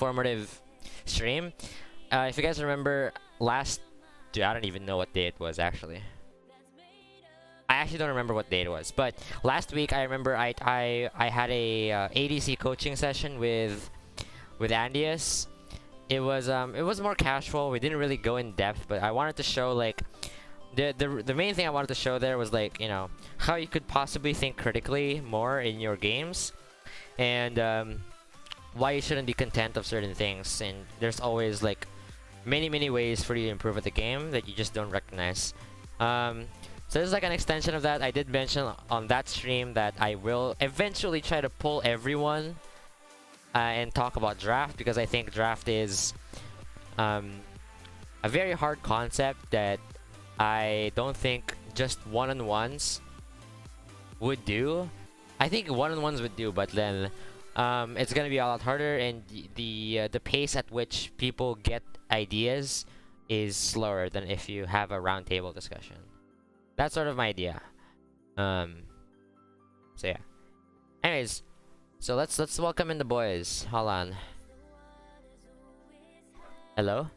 informative stream. If you guys remember dude, I don't even know what day it was actually. I actually don't remember what day it was, but last week I remember I had a ADC coaching session with Andeus. It was more casual. We didn't really go in depth, but I wanted to show like the main thing I wanted to show there was like, you know, how you could possibly think critically more in your games, and why you shouldn't be content of certain things. And there's always like many ways for you to improve at the game that you just don't recognize. So this is like an extension of that. I did mention on that stream that I will eventually try to pull everyone and talk about draft, because I think draft is a very hard concept that I don't think just one-on-ones would do. I think one-on-ones would do, but then it's gonna be a lot harder, and the pace at which people get ideas is slower than if you have a roundtable discussion. That's sort of my idea. So yeah. Anyways, so let's welcome in the boys. Hold on. Hello?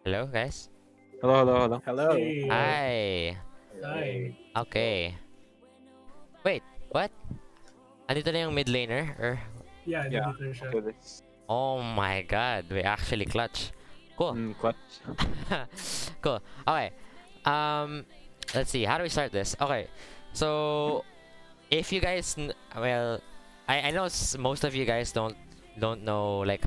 Hello, guys? Hello. Hello. Hey. Hi. Hi. Okay. Wait, what? Andito na yung mid laner? Or... Yeah, Yeah. nandito na siya. Okay, this. Oh my god, we actually clutch. Cool. Clutch. Cool. Okay. Let's see. How do we start this? Okay. So, if you guys, well, I know most of you guys don't know like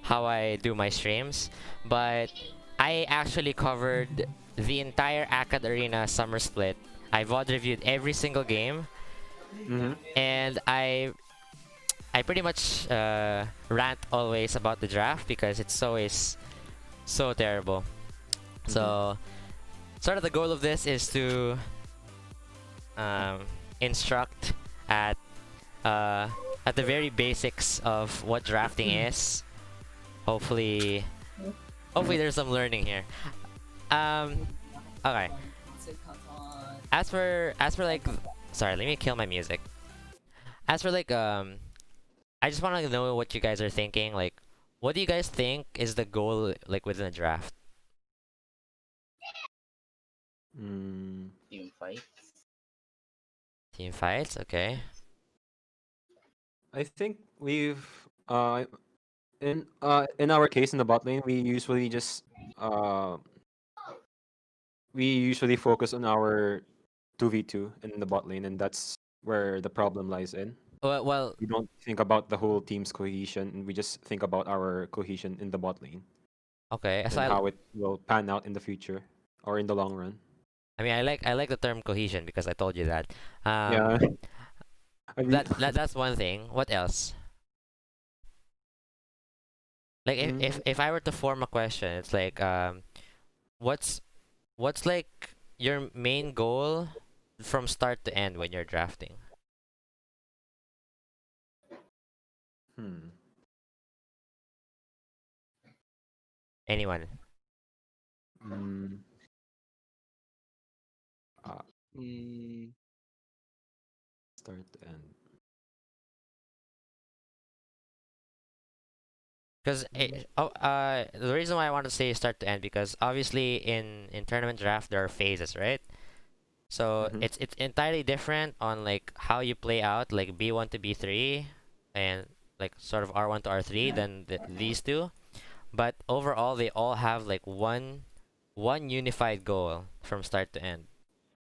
how I do my streams, but I actually covered the entire Akad Arena summer split. I VOD reviewed every single game, and I pretty much rant always about the draft because it's always so terrible. So, sort of the goal of this is to instruct at the very basics of what drafting is. Hopefully there's some learning here. Okay. As for like, sorry, let me kill my music. As for like, I just want to know what you guys are thinking. Like, what do you guys think is the goal like within a draft? Team fight. Team fights, okay. I think we've in our case in the bot lane, we usually just focus on our 2v2 in the bot lane, and that's where the problem lies in. Well, We don't think about the whole team's cohesion, and we just think about our cohesion in the bot lane okay. and So how it will pan out in the future or in the long run. I mean, I like the term cohesion because I told you that. Yeah. I mean, That's one thing. What else? Like if I were to form a question, it's like what's like your main goal from start to end when you're drafting? Anyone? Start to end. Because the reason why I want to say start to end, because obviously in tournament draft there are phases, right? So it's entirely different on like how you play out like B1 to B3 and like sort of R1 to R3 than these two. But overall they all have like one unified goal from start to end.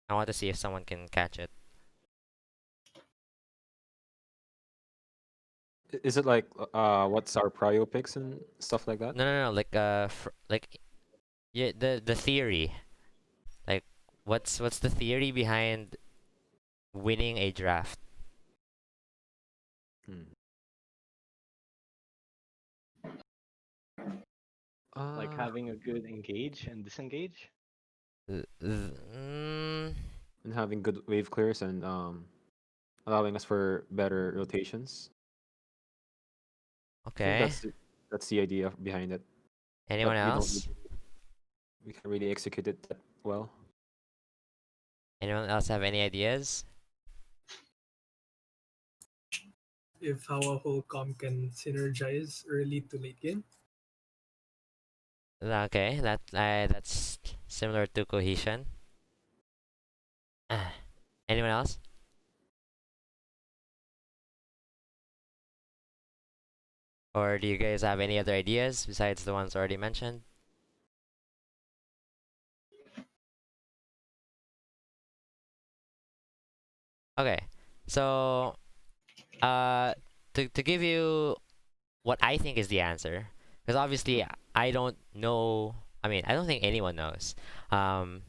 I want to see if someone can catch it. Is it like what's our prio picks and stuff like that? No, like like yeah, the theory. Like what's the theory behind winning a draft? Like having a good engage and disengage. And having good wave clears and allowing us for better rotations. I Okay. think that's the idea behind it. Anyone But else? We can really execute it that well. Anyone else have any ideas? if how a whole comp can synergize early to late game. Okay, that's similar to cohesion. Anyone else? Or do you guys have any other ideas besides the ones already mentioned? Okay, so uh, to give you what I think is the answer, because obviously I don't know. I mean, I don't think anyone knows, um,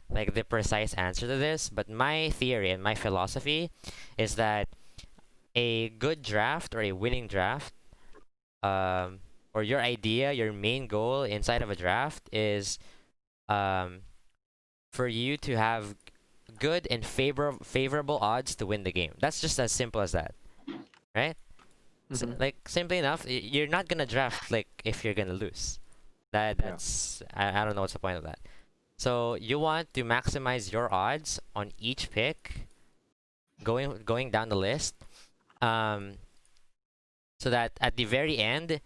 like the precise answer to this. But my theory and my philosophy is that a good draft or a winning draft, or your idea, your main goal inside of a draft is, um, for you to have good and favorable odds to win the game. That's just as simple as that, right? Mm-hmm. Like simply enough, you're not gonna draft like if you're gonna lose. Yeah. I don't know what's the point of that. So you want to maximize your odds on each pick, going down the list, um, so that at the very end,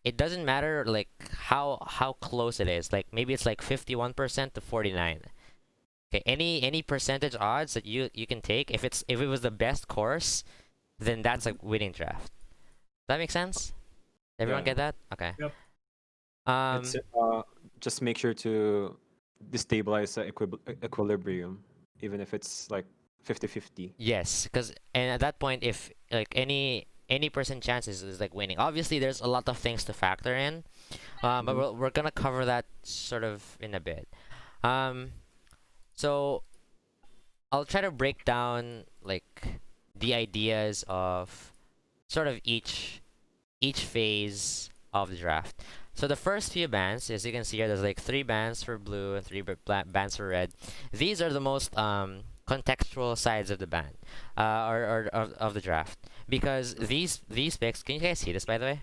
it doesn't matter like how close it is. Like maybe it's like 51% to 49. Okay, any percentage odds that you can take, if it was the best course, then that's a winning draft. Does that make sense? Everyone Yeah. get that? Okay. Yep. It's Um, just make sure to destabilize the equilibrium, even if it's like 50-50. yes, because and at that point, if like any percent chances is like winning. Obviously, there's a lot of things to factor in, but Mhm. we're gonna cover that sort of in a bit. Um, so I'll try to break down like the ideas of sort of each phase of the draft. So the first few bands, as you can see here, there's like 3 bands for blue and 3 bands for red. These are the most contextual sides of the band, or of the draft, because these picks. Can you guys see this, by the way?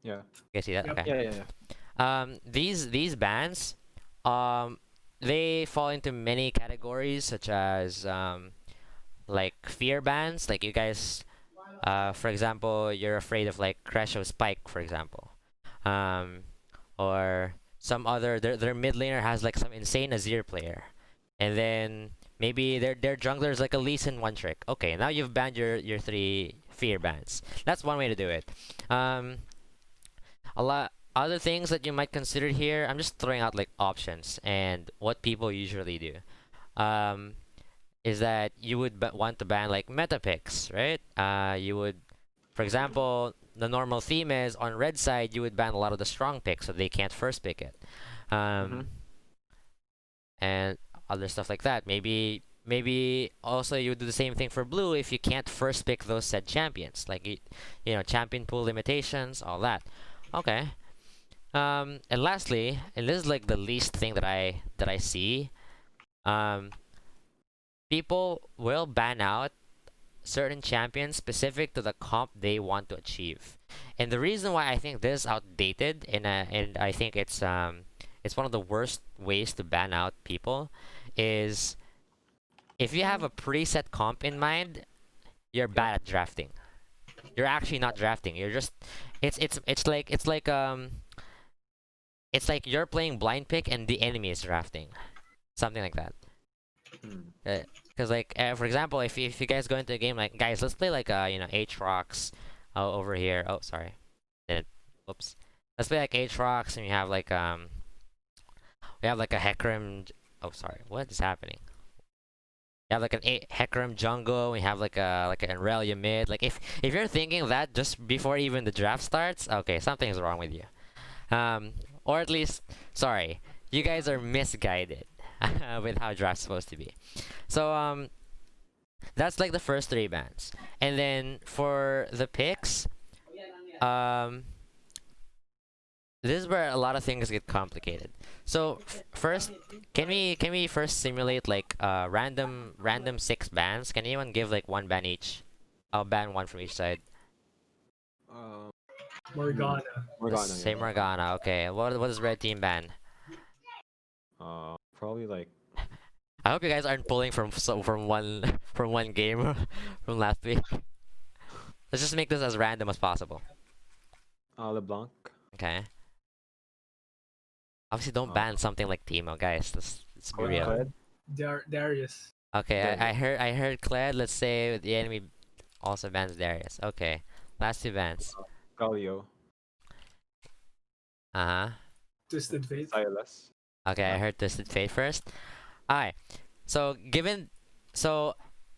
Yeah. You guys see that? Yep. Okay. Yeah. These bands, um, they fall into many categories, such as like fear bands. Like you guys, for example, you're afraid of like Crash of Spike, for example, um, or some other their mid laner has like some insane Azir player, and then maybe their jungler is like a Lee Sin one trick. Okay, now you've banned your 3 fear bands. That's one way to do it. Um, a lot other things that you might consider here. I'm just throwing out like options and what people usually do. Um, is that you would want to ban like meta picks, right? You would, for example, the normal theme is on red side you would ban a lot of the strong picks so they can't first pick it, Mm-hmm. and other stuff like that. Maybe also you would do the same thing for blue if you can't first pick those said champions, like champion pool limitations, all that. Okay. And lastly, and this is like the least thing that I see. Um, People will ban out certain champions specific to the comp they want to achieve. And the reason why I think this is outdated and I think it's one of the worst ways to ban out people is if you have a preset comp in mind, you're bad at drafting. You're actually not drafting. You're just it's like you're playing blind pick and the enemy is drafting. Something like that. Mm. Because like for example, if you guys go into a game like guys, let's play like Aatrox over here. Oh sorry, did it? Oops. Let's play like Aatrox and we have like a Hecarim. Oh sorry, what is happening? You have like an Hecarim jungle. We have like an Irelia mid. Like if you're thinking that just before even the draft starts, okay, something's wrong with you. Or at least sorry, you guys are misguided with how draft's supposed to be. So that's like the first 3 bands. And then for the picks, um this is where a lot of things get complicated. So first, can we first simulate like random 6 bands? Can anyone give like 1 ban each? I'll ban 1 from each side. Uh, Morgana. Morgana. Let's say Yeah. Morgana. Okay. What does red team ban? Probably like I hope you guys aren't pulling from from one from one game from last week. Let's just make this as random as possible. LeBlanc. Okay. Obviously, don't Uh, ban something like Teemo, guys. Let's be real. Kled. Darius. Okay, Darius. I heard Kled. Let's say the enemy also bans Darius. Okay, last two bans. Galio. Uh huh. Twisted Fate. Silas. Okay, I Yeah. heard Twisted Fate first. Alright. So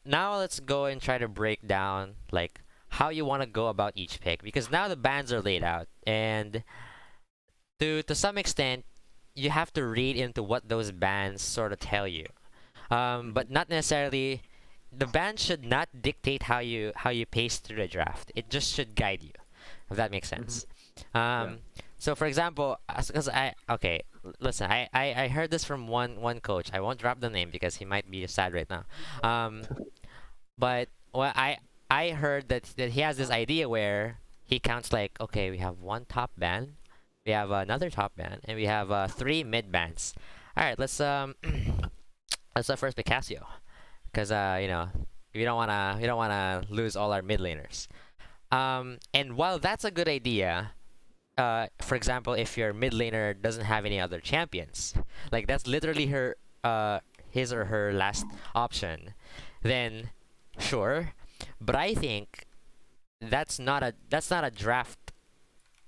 now let's go and try to break down like how you want to go about each pick, because now the bans are laid out, and to some extent you have to read into what those bans sort of tell you. But not necessarily. The ban should not dictate how you pace through the draft. It just should guide you, if that makes sense. So for example, because listen, I heard this from one coach. I won't drop the name because he might be sad right now. But well, I heard that he has this idea where he counts like, okay, we have one top ban, we have another top ban, and we have three mid bans. All right, let's first pick Casio, because we don't wanna lose all our mid laners. And while that's a good idea, for example, if your mid laner doesn't have any other champions, like that's literally his or her last option, then sure. But I think that's not a draft.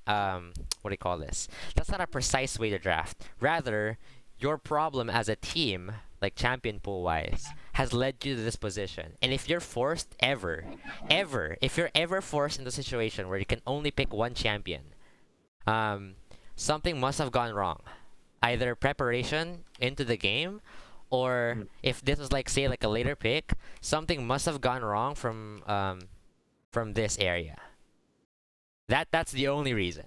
What do you call this? That's not a precise way to draft. Rather, your problem as a team, like champion pool wise, has led you to this position. And if you're forced if you're ever forced in the situation where you can only pick one champion, something must have gone wrong. Either preparation into the game, or if this was like, say, like a later pick, something must have gone wrong from this area. That's the only reason.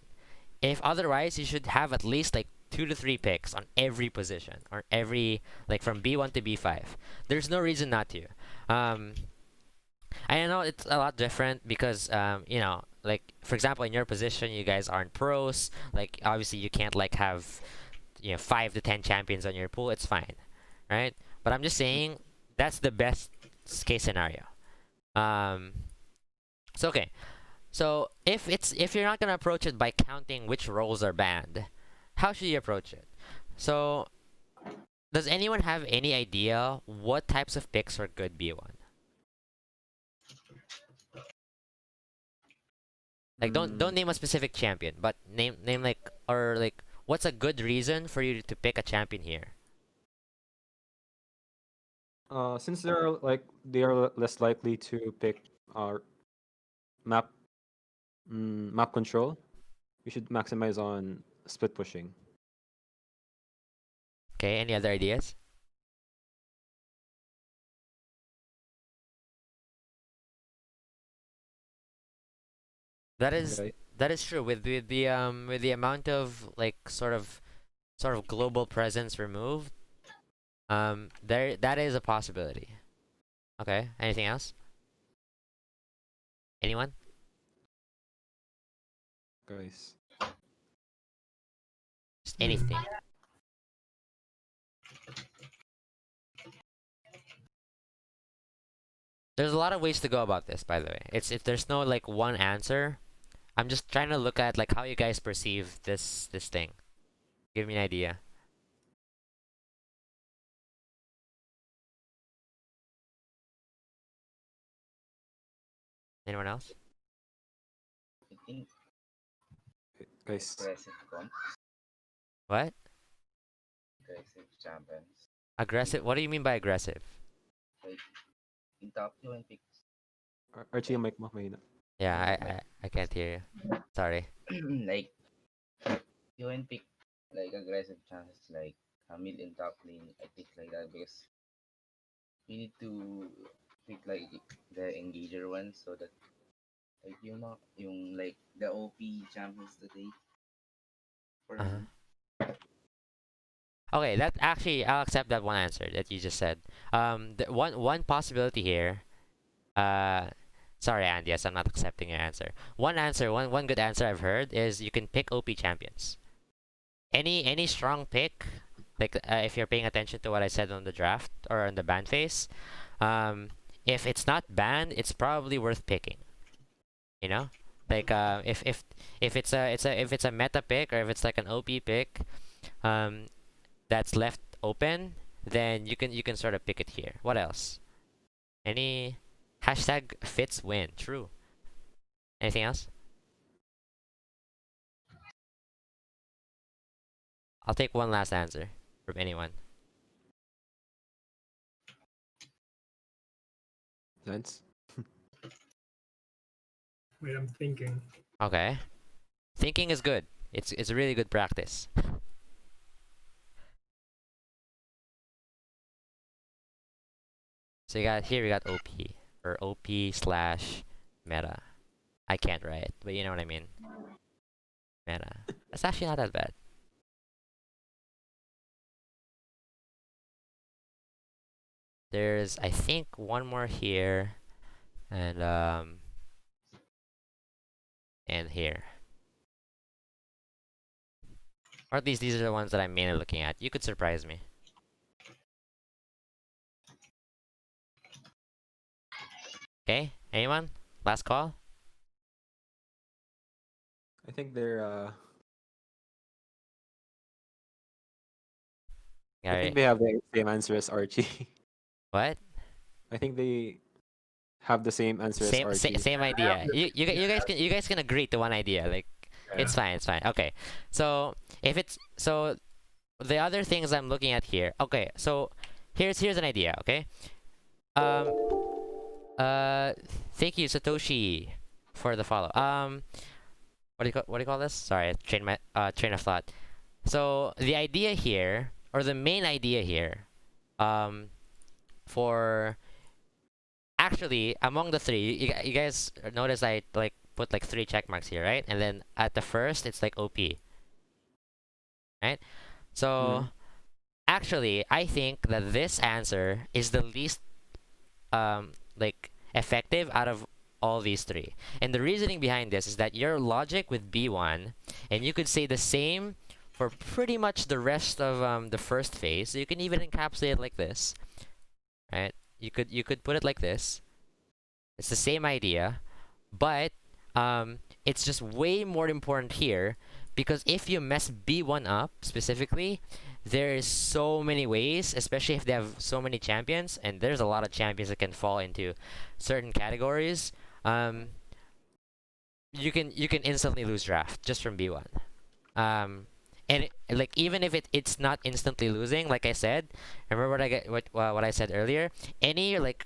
If otherwise, you should have at least like 2 to 3 picks on every position, or every, like, from B1 to B5. There's no reason not to. I know it's a lot different because like for example, in your position, you guys aren't pros. Like obviously, you can't like have 5 to 10 champions on your pool. It's fine, right? But I'm just saying that's the best case scenario. So okay. So if you're not gonna approach it by counting which roles are banned, how should you approach it? So does anyone have any idea what types of picks are good B1? Like don't name a specific champion, but name like, or like, what's a good reason for you to pick a champion here? Since they are less likely to pick map map control, we should maximize on split pushing. Okay, any other ideas? Okay. That is true with the amount of like sort of global presence removed. There that is a possibility. Okay, anything else? Anyone? Guys. Just anything. There's a lot of ways to go about this, by the way. It's if there's no like one answer. I'm just trying to look at like how you guys perceive this thing. Give me an idea. Anyone else? I think Guys. aggressive comp, What? aggressive champions. Aggressive? What do you mean by aggressive? Like in top 2 and picks. Archie, yung mic mo mahina. Yeah, I can't hear you. Sorry. Like you and pick like aggressive chances like mid and top lane. I think like that because we need to pick like the engager ones so that like yung like the OP champions today. For Uh-huh. me. Okay, that actually I'll accept that one answer that you just said. The one possibility here. Sorry, Andeus, I'm not accepting your answer. One good answer I've heard is you can pick OP champions. Any strong pick, like if you're paying attention to what I said on the draft or on the ban phase, if it's not banned, it's probably worth picking. You know, like if it's a meta pick, or if it's like an OP pick, that's left open, then you can sort of pick it here. What else? Any hashtag Fitz win? True. Anything else? I'll take one last answer from anyone. Sense. Wait, I'm thinking. Okay. Thinking is good. It's a really good practice. So we got OP or OP slash meta. I can't write, but you know what I mean. Meta. That's actually not that bad. There's I think one more here, and here. Or at least these are the ones that I'm mainly looking at. You could surprise me. Okay, anyone? Last call? I think they're I think Alright. they have the same answer as Archie. What? I think they have the same answer as Archie. Same idea. You guys can agree to one idea. Like it's fine, it's fine. Okay. So the other things I'm looking at here. Okay, so here's an idea, okay? Thank you, Satoshi, for the follow. What do you call this? Sorry, I train my train of thought. So the idea here, or the main idea here, for actually among the three, you guys notice I like put like 3 check marks here, right? And then at the first, it's like OP, right? So actually, I think that this answer is the least like effective out of all these 3. And the reasoning behind this is that your logic with B1, and you could say the same for pretty much the rest of the first phase. So you can even encapsulate it like this, right? You could put it like this. It's the same idea, but it's just way more important here, because if you mess B1 up specifically, there is so many ways, especially if they have so many champions, and there's a lot of champions that can fall into certain categories. You can instantly lose draft just from B1. And like even if it's not instantly losing, like I said, remember what I said earlier. Any like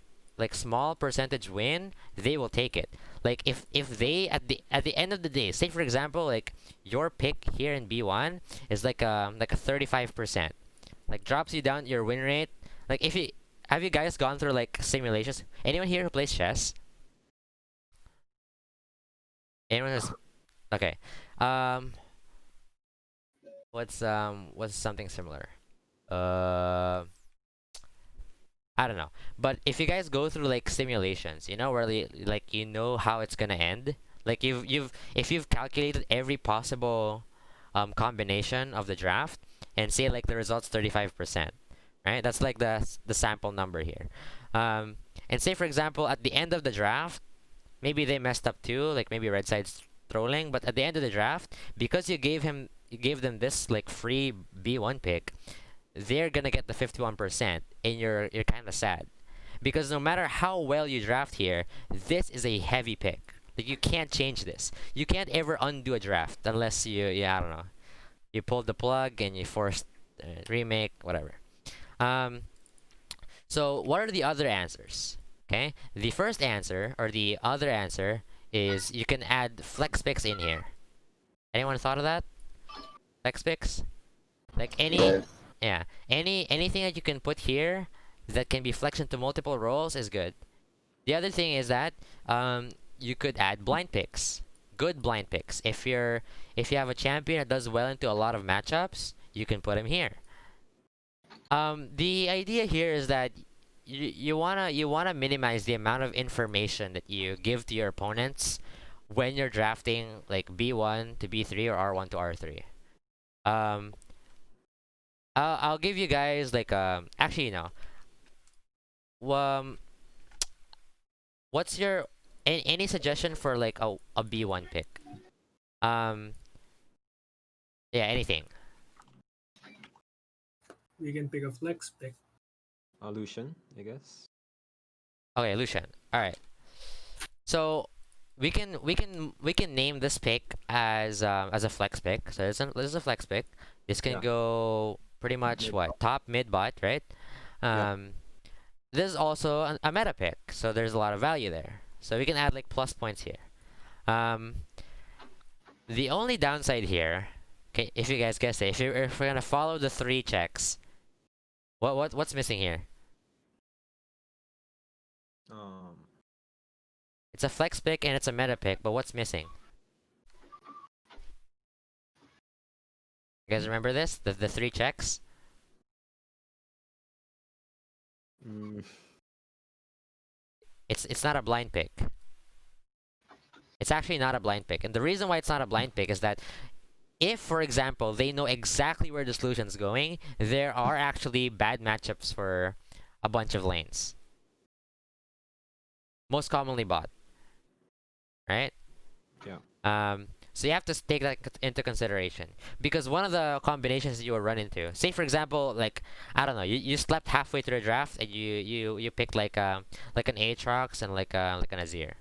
small percentage win, they will take it. Like if they at the end of the day, say for example, like your pick here in B1 is like a 35%, like drops you down your win rate. Like if you have you guys gone through like simulations? Anyone here who plays chess? Anyone who's okay? What's something similar? I don't know. But if you guys go through like simulations, you know, where like you know how it's gonna end. Like if you've calculated every possible combination of the draft, and say like the results 35%, right? That's like the sample number here. And say for example at the end of the draft, maybe they messed up too, like maybe red side's trolling, but at the end of the draft, because you gave them this like free B1 pick, they're gonna get the 51%, and you're kind of sad, because no matter how well you draft here, this is a heavy pick. Like you can't change this. You can't ever undo a draft unless I don't know, you pulled the plug and you forced remake, whatever. So what are the other answers? Okay, the first answer or the other answer is you can add flex picks in here. Anyone thought of that? Flex picks, like any. Yeah, anything that you can put here that can be flexed into multiple roles is good. The other thing is that you could add blind picks, good blind picks. If you have a champion that does well into a lot of matchups, you can put him here. The idea here is that you wanna minimize the amount of information that you give to your opponents when you're drafting like B1 to B3 or R1 to R3. I'll give you guys like actually no. What's your any suggestion for like a B1 pick? Yeah, anything. We can pick a flex pick. Lucian, I guess. Okay, Lucian. All right. So we can name this pick as a flex pick. So this is a flex pick. This can Yeah. go pretty much Mid what top mid bot, right? Yeah. This is also a meta pick, so there's a lot of value there. So we can add like plus points here. The only downside here, okay, if you guys guess it, if we're gonna follow the 3 checks, what's missing here? It's a flex pick and it's a meta pick, but what's missing? You guys remember this? The 3 checks? Mm, It's not a blind pick. It's actually not a blind pick. And the reason why it's not a blind pick is that if, for example, they know exactly where the solution's going, there are actually bad matchups for a bunch of lanes. Most commonly bot. Right? Yeah. So you have to take that into consideration. Because one of the combinations that you will run into, say for example, like, I don't know, you slept halfway through the draft and you picked like an Aatrox and like an Azir.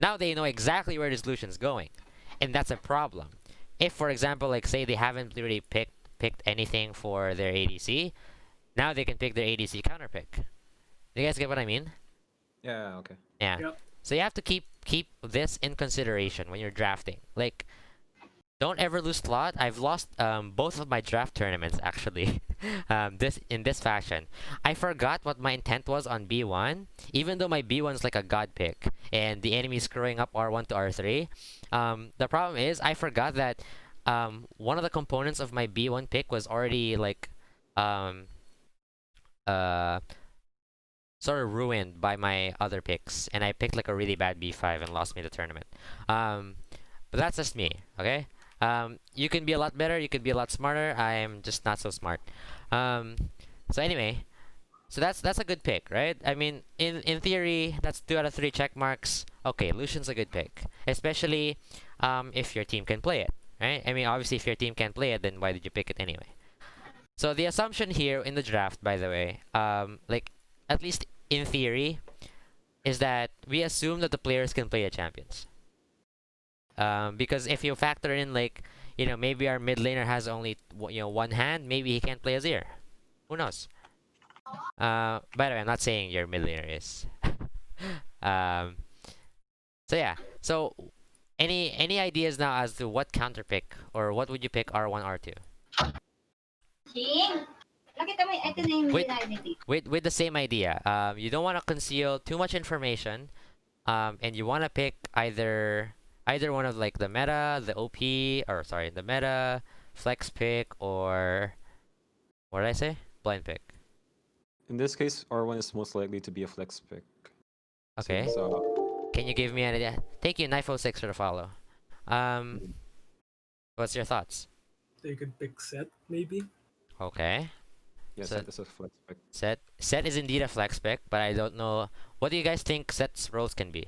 Now they know exactly where the solution's going. And that's a problem. If, for example, like say they haven't really picked anything for their ADC, now they can pick their ADC counter pick. You guys get what I mean? Yeah. Okay. Yeah. Yep. So you have to keep this in consideration when you're drafting. Like, don't ever lose slot. I've lost both of my draft tournaments actually. In this fashion. I forgot what my intent was on B1, even though my B1's like a god pick and the enemy screwing up R1 to R3. The problem is I forgot that one of the components of my B1 pick was already like sort of ruined by my other picks, and I picked like a really bad B5 and lost me the tournament. But that's just me, okay? You can be a lot better, you could be a lot smarter. I am just not so smart. So anyway, so that's a good pick, right? I mean, in theory, that's 2 out of 3 check marks. Okay, Lucian's a good pick, especially if your team can play it, right? I mean, obviously, if your team can't play it, then why did you pick it anyway? So the assumption here in the draft, by the way, like at least in theory, is that we assume that the players can play the champions. Because if you factor in like, maybe our mid laner has only one hand, maybe he can't play Azir. Who knows? By the way, I'm not saying your mid laner is. So yeah. So any ideas now as to what counter pick or what would you pick R1 R2? Nakita mo, ito na yung Wait. reality. With the same idea. You don't want to conceal too much information, and you want to pick either one of like the meta, the OP, or sorry, the meta, flex pick, or what did I say? Blind pick. In this case, R1 is most likely to be a flex pick. Okay. So Can you give me an idea? Thank you, Knife06 for the follow. What's your thoughts? So you could pick set, maybe. Okay. yes, So- that is a flex pick. Set is indeed a flex pick, but I don't know. What do you guys think Set's roles can be?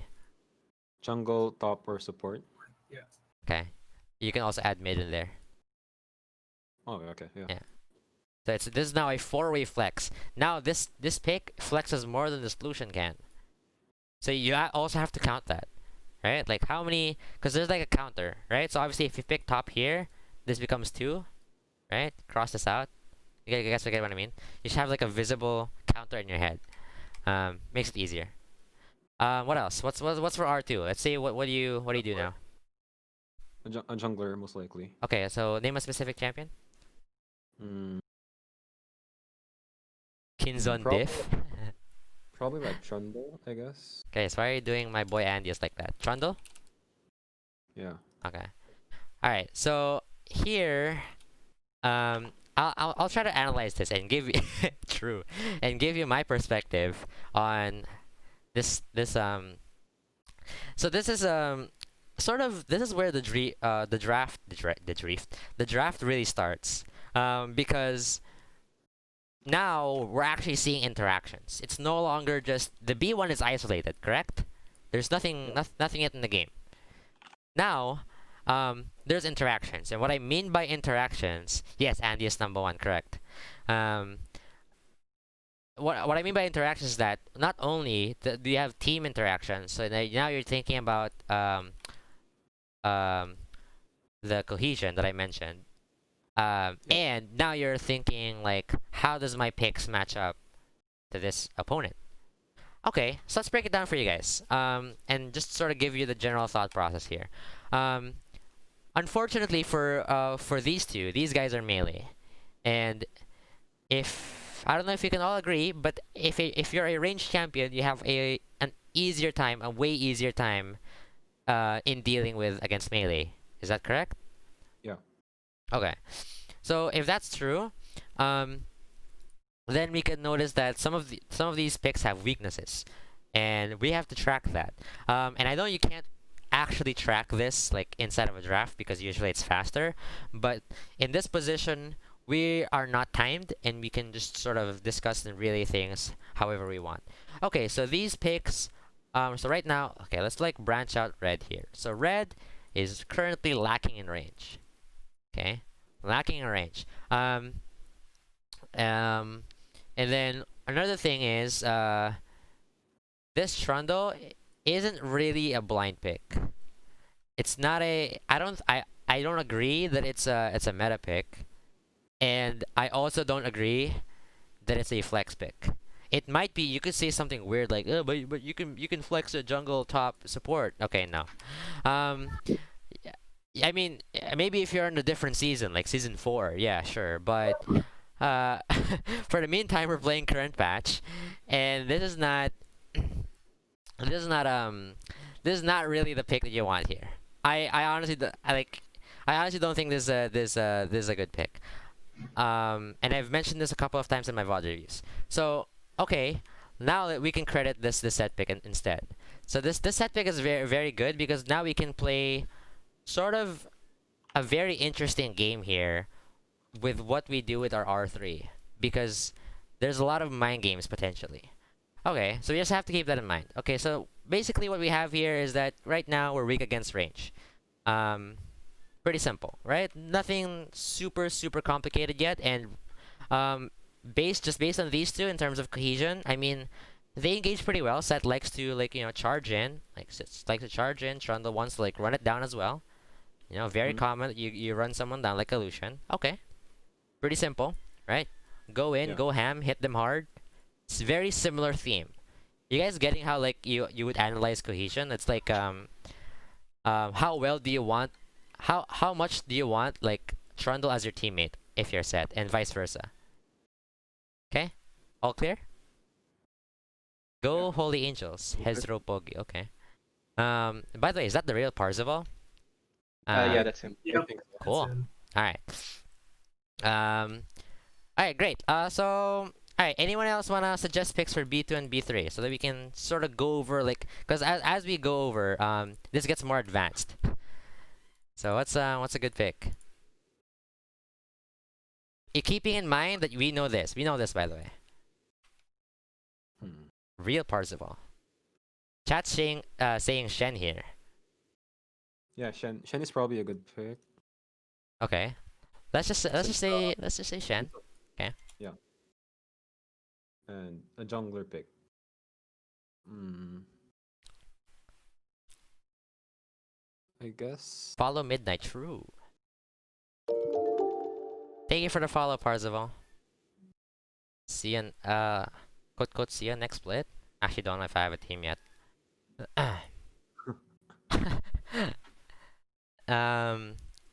Jungle, top, or support. Okay. You can also add mid in there. Oh, okay. Yeah. Yeah. So this is now a 4-way flex. Now this pick flexes more than the solution can. So you also have to count that, right? Like how many? Because there's like a counter, right? So obviously if you pick top here, this becomes 2, right? Cross this out. You guys get what I mean? You should have like a visible counter in your head. Makes it easier. What else? What's for R2? Let's say what do you do now? A jungler, most likely. Okay, so name a specific champion. Mm, Kinzon Prob- Diff. probably like Trundle, I guess. Okay, so why are you doing my boy Andeus like that? Trundle? Yeah. Okay. All right. So here, I'll try to analyze this and give you true, and give you my perspective on this. So this is sort of this is where the draft really starts. Because now we're actually seeing interactions. It's no longer just the B1 is isolated, correct? There's nothing nothing yet in the game. Now, there's interactions, and what I mean by interactions, yes, Andeus number one, correct. What I mean by interactions is that not only do you have team interactions, so now you're thinking about um, the cohesion that I mentioned, and now you're thinking like, how does my picks match up to this opponent? Okay, so let's break it down for you guys, and just sort of give you the general thought process here. Unfortunately for these two, these guys are melee, and if I don't know if you can all agree, but if you're a ranged champion, you have a way easier time, in dealing with against melee. Is that correct? Yeah. Okay, so if that's true, then we can notice that some of these picks have weaknesses, and we have to track that. And I know you can't actually track this like inside of a draft because usually it's faster, but in this position we are not timed and we can just sort of discuss and relay things however we want. Okay, so these picks, so right now, okay, let's like branch out red here. So red is currently lacking in range. Okay, lacking in range. And then another thing is, this Trundle isn't really a blind pick. It's not a. I don't agree that it's a meta pick, and I also don't agree that it's a flex pick. It might be. You could say something weird like, oh, but you can flex a jungle top support. Okay, no. I mean, maybe if you're in a different season, like season 4, yeah, sure. But for the meantime, we're playing current patch, and this is not this is not really the pick that you want here. I honestly I honestly don't think this is a good pick. And I've mentioned this a couple of times in my VOD reviews. So okay, now that we can credit this set pick instead. So this set pick is very very good because now we can play sort of a very interesting game here with what we do with our R3, because there's a lot of mind games potentially. Okay, so we just have to keep that in mind. Okay, so basically what we have here is that right now we're weak against range. Pretty simple, right? Nothing super complicated yet, and based on these two in terms of cohesion, I mean, they engage pretty well. Set likes to charge in, likes to charge in. Trundle wants to run it down as well. Very common. You run someone down like a Lucian. Okay, pretty simple, right? Go in, go ham, hit them hard. It's very similar theme. You guys getting how you would analyze cohesion? It's like how well do you want, how much do you want Trundle as your teammate if you're set, and vice versa. Okay, all clear? Go Holy Angels, Hezro Pogi. Okay. By the way, is that the real Parzival? Yeah, that's him. Yep. Cool. All right. All right, great. So, all right. Anyone else wanna suggest picks for B2 and B3 so that we can sort of go over because as we go over, this gets more advanced. So what's a good pick? Keeping in mind that we know this. We know this, by the way. Real Parzival. Chat saying Shen here. Yeah, Shen is probably a good pick. Okay. Let's just say Shen. Okay. Yeah. And a jungler pick. I guess. Follow Midnight. True. Thank you for the follow, Parzival. See you quote see you next split. Actually, don't know if I have a team yet.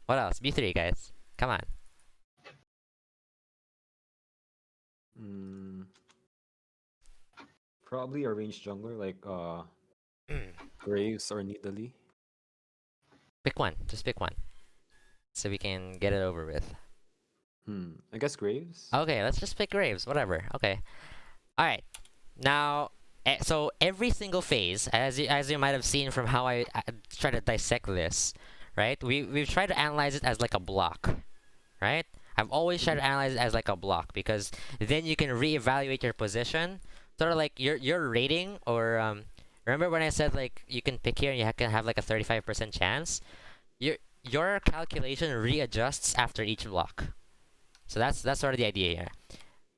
What else? B3, guys. Come on. Probably a ranged jungler like Graves or Nidalee. Pick one. Just pick one. So we can get it over with. I guess Graves. Okay, let's just pick Graves. Whatever. Okay. All right. Now, so every single phase, as you might have seen from how I try to dissect this, right? We've tried to analyze it as like a block, right? I've always tried to analyze it as like a block because then you can reevaluate your position, sort of like your rating or Remember when I said like you can pick here and you can have like a 35% chance? Your calculation readjusts after each block. So that's sort of the idea here.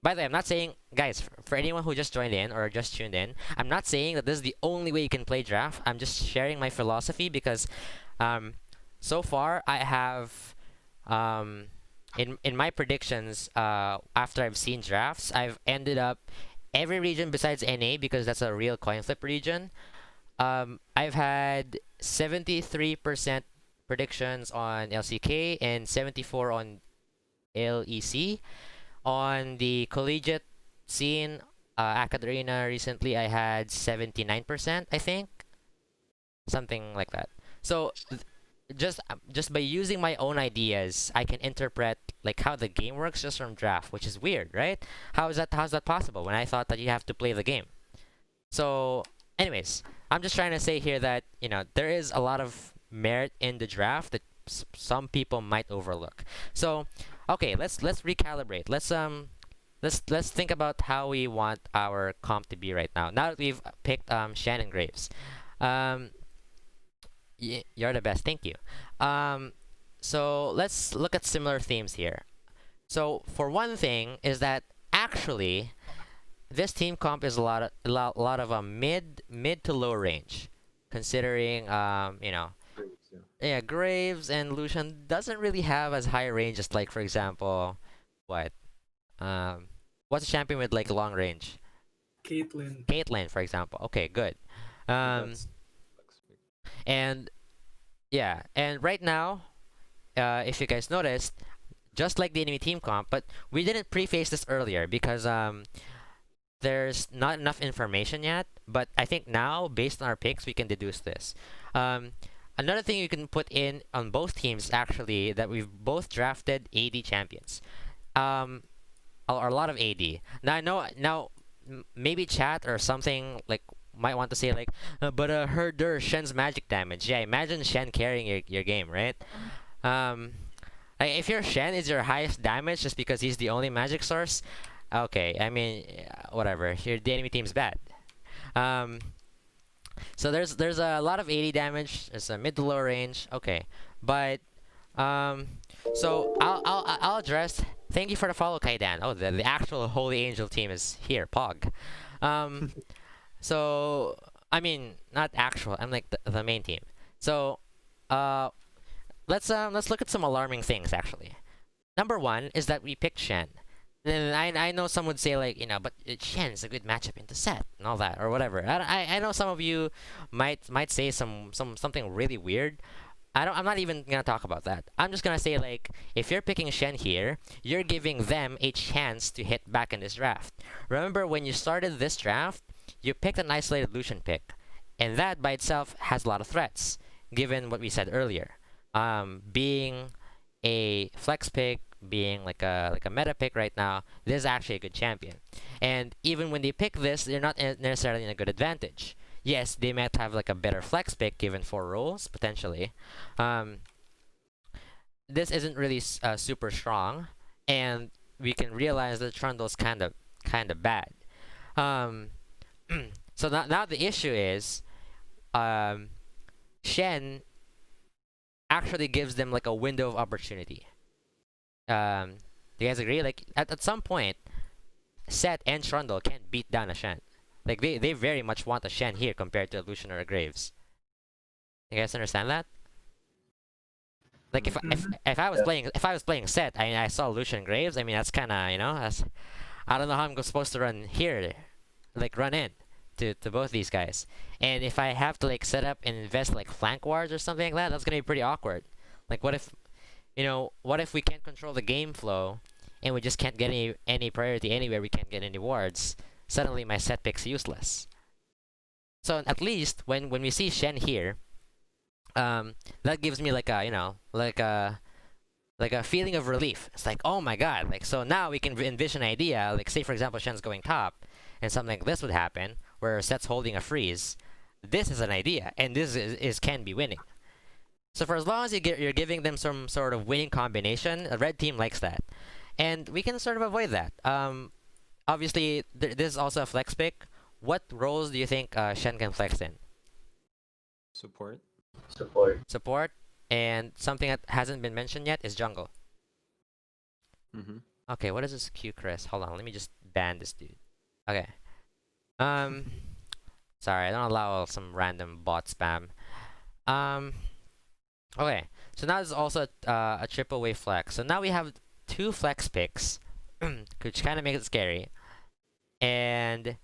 By the way, I'm not saying, guys, for anyone who just joined in or just tuned in, I'm not saying that this is the only way you can play draft. I'm just sharing my philosophy because so far I have in my predictions after I've seen drafts, I've ended up every region besides NA because that's a real coin flip region. I've had 73% predictions on LCK and 74 on LEC. On the collegiate scene, Academia recently, I had 79%, I think, something like that. So just by using my own ideas, I can interpret like how the game works just from draft, which is weird, right? How's that possible when I thought that you have to play the game? So, anyways, I'm just trying to say here that there is a lot of merit in the draft that some people might overlook. So, okay, let's recalibrate. Let's think about how we want our comp to be right now. Now that we've picked Shen and Graves. You're the best. Thank you. So let's look at similar themes here. So for one thing is that actually this team comp is a lot of a mid to low range, considering Graves and Lucian doesn't really have as high range as, like, for example, what's a champion with like long range? Caitlyn, for example. Okay, good. That's And yeah, and right now, if you guys noticed, just like the enemy team comp, but we didn't preface this earlier because there's not enough information yet. But I think now, based on our picks, we can deduce this. Another thing you can put in on both teams actually that we've both drafted AD champions, or a lot of AD. Now I know maybe chat or something like might want to say like, but herder Shen's magic damage. Yeah, imagine Shen carrying your game, right? Like if your Shen is your highest damage just because he's the only magic source, okay. I mean, whatever. Here, the enemy team's bad. So there's a lot of 80 damage. There's a mid to low range. Okay, but so I'll address. Thank you for the follow, Kaidan. Oh, the actual Holy Angel team is here. Pog. So I mean, not actual. I'm like the main team. So let's look at some alarming things actually. Number one is that we picked Shen. And I know some would say like, but Shen is a good matchup into set and all that or whatever. I know some of you might say something really weird. I'm not even gonna talk about that. I'm just gonna say like, if you're picking Shen here, you're giving them a chance to hit back in this draft. Remember when you started this draft, you picked an isolated Lucian pick, and that by itself has a lot of threats, given what we said earlier. Being a flex pick, being like a meta pick right now, this is actually a good champion. And even when they pick this, they're not necessarily in a good advantage. Yes, they might have like a better flex pick given 4 roles potentially. This isn't really super strong, and we can realize that Trundle's kind of bad. So now the issue is, Shen actually gives them like a window of opportunity. Do you guys agree? Like at some point, Sett and Trundle can't beat down a Shen. Like they very much want a Shen here compared to a Lucian or a Graves. You guys understand that? Like if I was playing Sett, I saw Lucian Graves. I mean that's kind of that's, I don't know how I'm supposed to run here, like run in to both these guys. And if I have to like set up and invest like flank wards or something like that, that's gonna be pretty awkward. Like what if we can't control the game flow and we just can't get any priority anywhere, we can't get any wards, suddenly my set pick's useless. So at least when we see Shen here, that gives me like a like a feeling of relief. It's like, oh my god, like so now we can envision an idea, like say for example Shen's going top and something like this would happen where Sett's holding a freeze. This is an idea, and this is can be winning. So for as long as you're giving them some sort of winning combination, a red team likes that. And we can sort of avoid that. Obviously, this is also a flex pick. what roles do you think Shen can flex in? Support. Support, and something that hasn't been mentioned yet is jungle. Mm-hmm. Okay, what is this Q Chris? Hold on, let me just ban this dude. Okay. Sorry, I don't allow some random bot spam. Okay, so now there's also a triple wave flex. So now we have 2 flex picks, which kind of makes it scary. And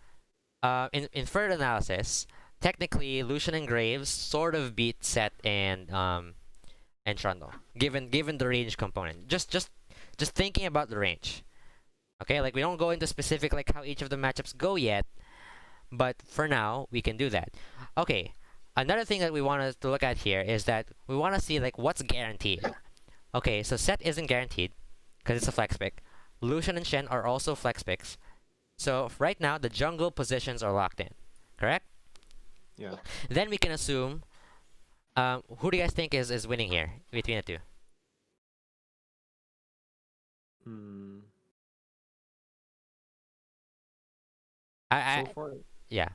in further analysis, technically Lucian and Graves sort of beat Set and Trundle, given the range component. Just thinking about the range. Okay, like we don't go into specific like how each of the matchups go yet, but for now we can do that. Okay, another thing that we want to look at here is that we want to see like what's guaranteed. Okay, so Set isn't guaranteed because it's a flex pick. Lucian and Shen are also flex picks. So right now the jungle positions are locked in, correct? Yeah. Then we can assume. Who do you guys think is winning here between the two? Hmm. I So far, yeah.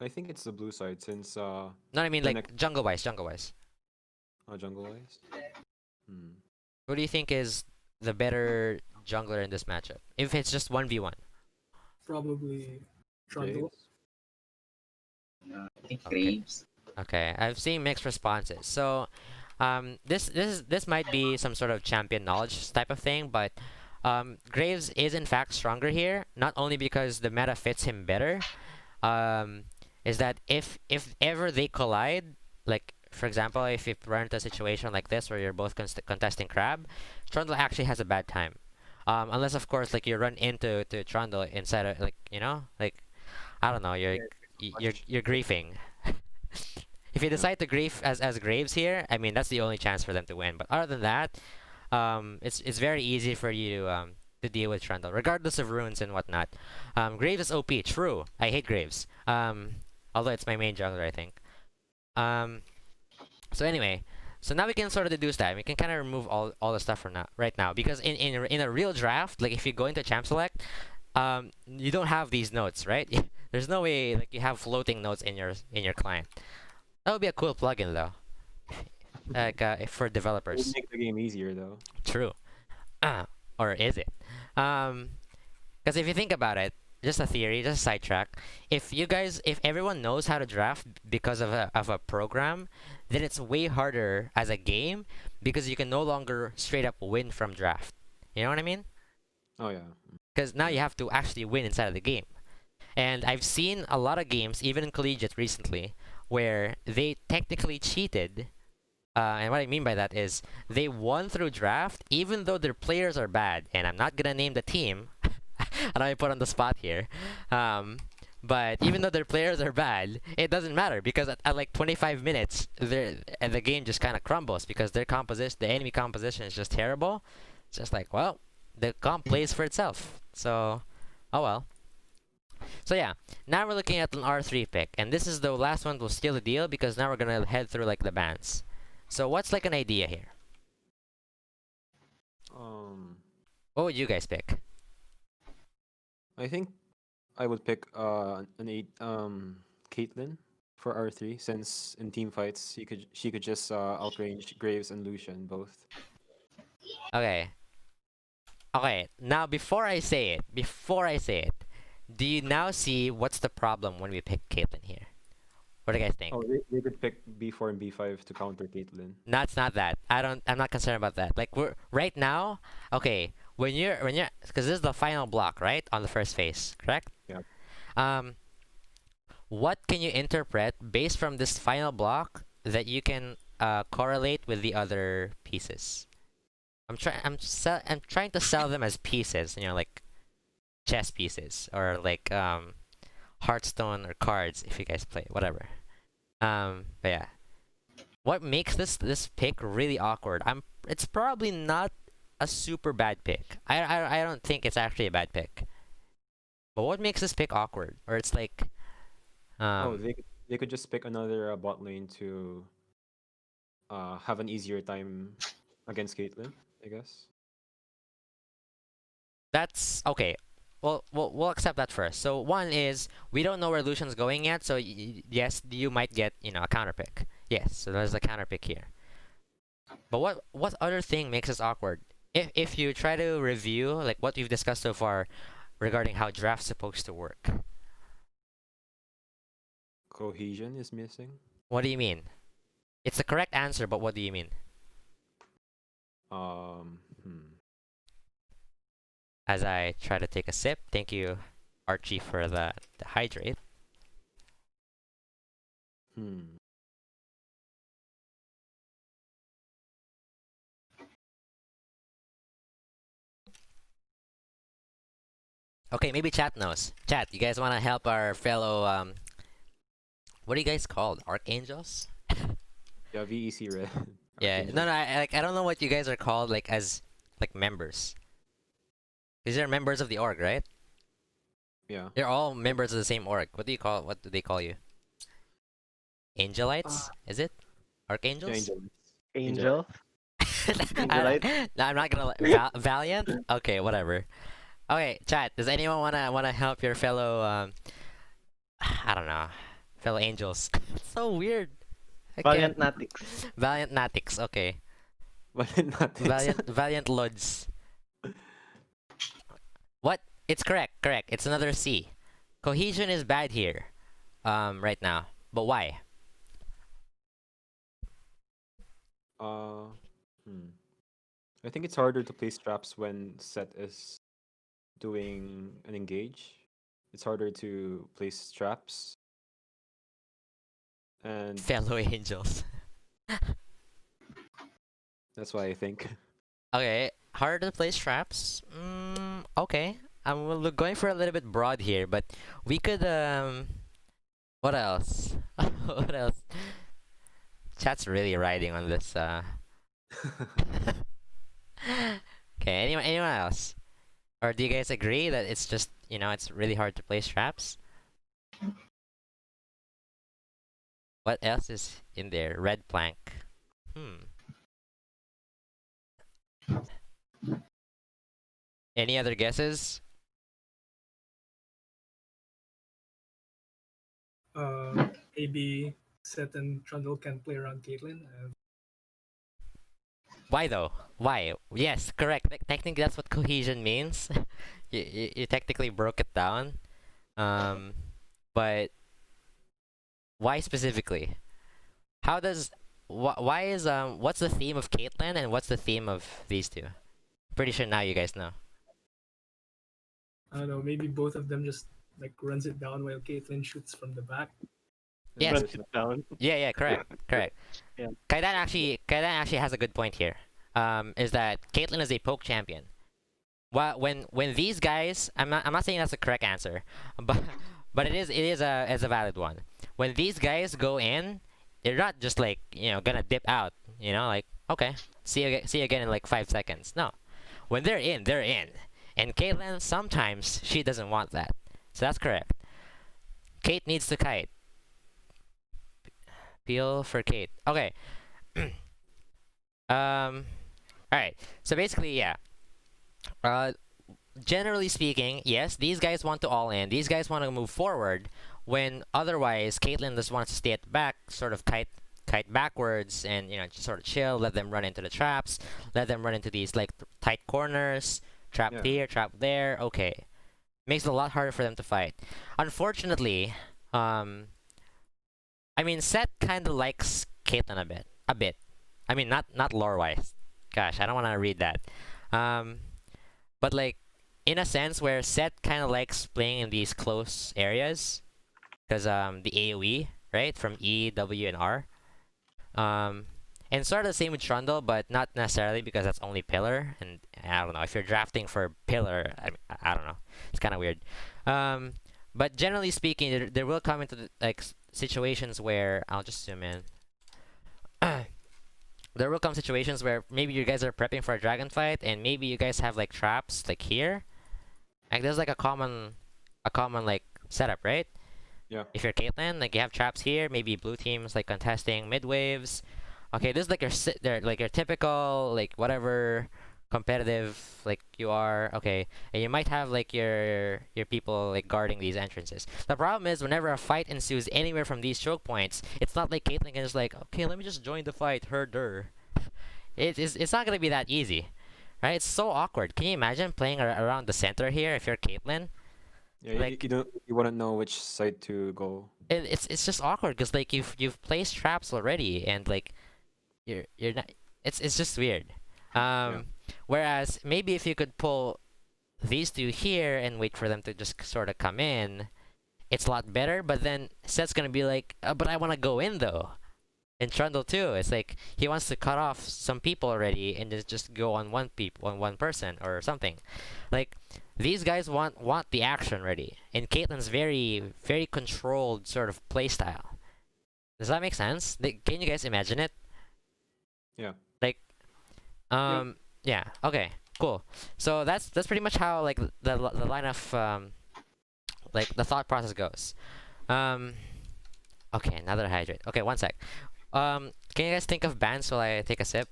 I think it's the blue side since No, I mean the like jungle wise. Jungle wise. jungle wise. Hmm. Who do you think is the better jungler in this matchup? If it's just 1v1. Probably Trundle. Graves? I think Okay. Graves. Okay, I've seen mixed responses. So, this might be some sort of champion knowledge type of thing, but Graves is in fact stronger here. Not only because the meta fits him better, is that if ever they collide, like for example, if you run into a situation like this where you're both contesting Crab, Trundle actually has a bad time. Unless of course like you run into Trundle inside of like like I don't know you're griefing. If you decide to grief as Graves here, I mean that's the only chance for them to win. But other than that, it's very easy for you to deal with Trundle, regardless of runes and whatnot. Graves is OP, true. I hate Graves. Although it's my main jungler, I think. So anyway, so now we can sort of deduce that. We can kind of remove all the stuff for now, right now, because in a real draft, like if you go into champ select, you don't have these notes, right? There's no way like you have floating notes in your client. That would be a cool plugin though, like for It would developers. make the game easier though. True. Or is it? Because if you think about it, just a theory, just a sidetrack. If everyone knows how to draft because of a program, then it's way harder as a game because you can no longer straight up win from draft. You know what I mean? Oh yeah. Because now you have to actually win inside of the game. And I've seen a lot of games, even in collegiate recently, where they technically cheated. And what I mean by that is they won through draft even though their players are bad. And I'm not gonna name the team. I don't put on the spot here. But even though their players are bad, it doesn't matter because at like 25 minutes, the game just kind of crumbles because the enemy composition is just terrible. It's just like, well, the comp plays for itself. So, oh well. So yeah, now we're looking at an R3 pick, and this is the last one to steal the deal because now we're gonna head through like the bans. So what's like an idea here? What would you guys pick? I think I would pick Caitlyn for R3 since in team fights she could just outrange Graves and Lucian both. Okay. Okay, now before I say it, do you now see what's the problem when we pick Caitlyn here? What do you guys think? Oh, they could pick B4 and B5 to counter Caitlyn. No, it's not that. I'm not concerned about that. Like we're right now, okay, when you're because this is the final block, right? On the first phase, correct? Yeah. What can you interpret based from this final block that you can correlate with the other pieces? I'm trying to sell them as pieces, like chess pieces or like Hearthstone or cards if you guys play whatever. But yeah, what makes this pick really awkward? It's probably not a super bad pick. I don't think it's actually a bad pick. But what makes this pick awkward? Or it's like they could just pick another bot lane to have an easier time against Caitlyn, I guess. that's okay. well, we'll accept that first. So one is we don't know where Lucian's going yet. So yes, you might get a counter pick. Yes, so there's a counter pick here. But what other thing makes us awkward? If you try to review like what we've discussed so far regarding how draft's supposed to work, Cohesion is missing. what do you mean? It's the correct answer, but what do you mean? Hmm. As I try to take a sip, thank you, Archie, for the hydrate. Hmm. Okay, maybe chat knows. Chat, you guys want to help our fellow what are you guys called? Archangels? Yeah, VEC Red. Yeah. Archangel. No, I don't know what you guys are called like as like members. These are members of the org, right? Yeah. You're all members of the same org. What do they call you? Angelites? Is it? Archangels? Angel. Angel. No, I'm not gonna Valiant? Okay, whatever. Okay, chat, does anyone wanna help your fellow I don't know. Fellow angels. So weird. I Valiant can't- Natix. Valiant Natix, okay. Not this. Valiant Lods. What? It's correct. It's another C. Cohesion is bad here. Right now. But why? Hmm. I think it's harder to place traps when set is doing an engage. It's harder to place traps. And Fellow angels. that's why I think. Okay, harder to place traps. Okay. I'm going for a little bit broad here, but we could what else? What else? Chat's really riding on this. Okay, anyone else? Or do you guys agree that it's just it's really hard to place traps? What else is in there? Red plank. Any other guesses? Maybe Seth and Trundle can play around Caitlyn. Why though? Why? Yes, correct. Technically, that's what cohesion means. You technically broke it down. But why specifically? How does why is what's the theme of Caitlyn and what's the theme of these two? Pretty sure now you guys know. I don't know, maybe both of them just like runs it down while Caitlyn shoots from the back. Yes. Runs it down. Yeah, correct. Yeah. Kaidan actually has a good point here. Is that Caitlyn is a poke champion. When these guys, I'm not saying that's the correct answer, but it is a valid one. When these guys go in, they're not just like gonna dip out. Like okay, see you again in like 5 seconds. No, when they're in, they're in. And Caitlyn sometimes she doesn't want that, so that's correct. Kate needs to kite. Peel for Kate. Okay. Alright. So basically, yeah. Generally speaking, yes, these guys want to all in. These guys want to move forward when otherwise Caitlyn just wants to stay at the back, sort of kite backwards and just sort of chill, let them run into the traps, let them run into these like tight corners, trap Yeah. here, trap there. Okay. Makes it a lot harder for them to fight. Unfortunately, I mean, Seth kind of likes Caitlyn a bit. I mean, not lore-wise. Gosh, I don't want to read that. But like, in a sense, where Seth kind of likes playing in these close areas, because the AOE, right, from E, W, and R. And sort of the same with Trundle, but not necessarily because that's only pillar. And I don't know if you're drafting for pillar. I don't know. It's kind of weird. But generally speaking, there will come into like situations where I'll just zoom in. There will come situations where maybe you guys are prepping for a dragon fight, and maybe you guys have like traps like here. Like there's like a common like setup, right? Yeah. If you're Caitlyn, like you have traps here. Maybe blue teams like contesting mid waves. Okay, this is like your typical like whatever competitive like you are, okay, and you might have like your people like guarding these entrances. The problem is whenever a fight ensues anywhere from these choke points, it's not like Caitlyn can just like, okay, let me just join the fight, herder. It's not gonna be that easy, right? It's so awkward. Can you imagine playing around the center here if you're Caitlyn? Yeah, Like- you wouldn't know which side to go. It's just awkward because like you've placed traps already and like you're not. It's just weird. Whereas maybe if you could pull these two here and wait for them to just sort of come in, it's a lot better. But then Seth's gonna be like, but I want to go in though. And Trundle too. It's like he wants to cut off some people already and just go on one person or something. Like these guys want the action ready. And Caitlyn's very very controlled sort of playstyle. Does that make sense? Can you guys imagine it? Yeah. Like, yeah. Okay. Cool. So that's pretty much how like the line of like the thought process goes. Okay, another hydrate. Okay, one sec. Can you guys think of bands while I take a sip?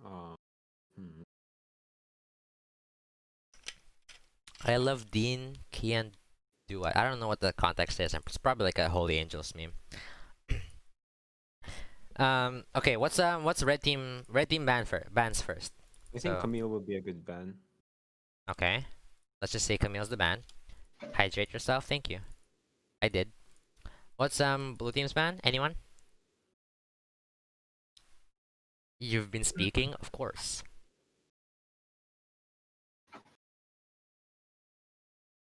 Hmm. I love Dean, Kian, Dua. I don't know what the context is. It's probably like a Holy Angels meme. Okay, what's red team bands first? I think So- Camille would be a good ban. Okay. Let's just say Camille's the ban. Hydrate yourself, thank you. I did. What's blue team's ban? Anyone? You've been speaking, of course.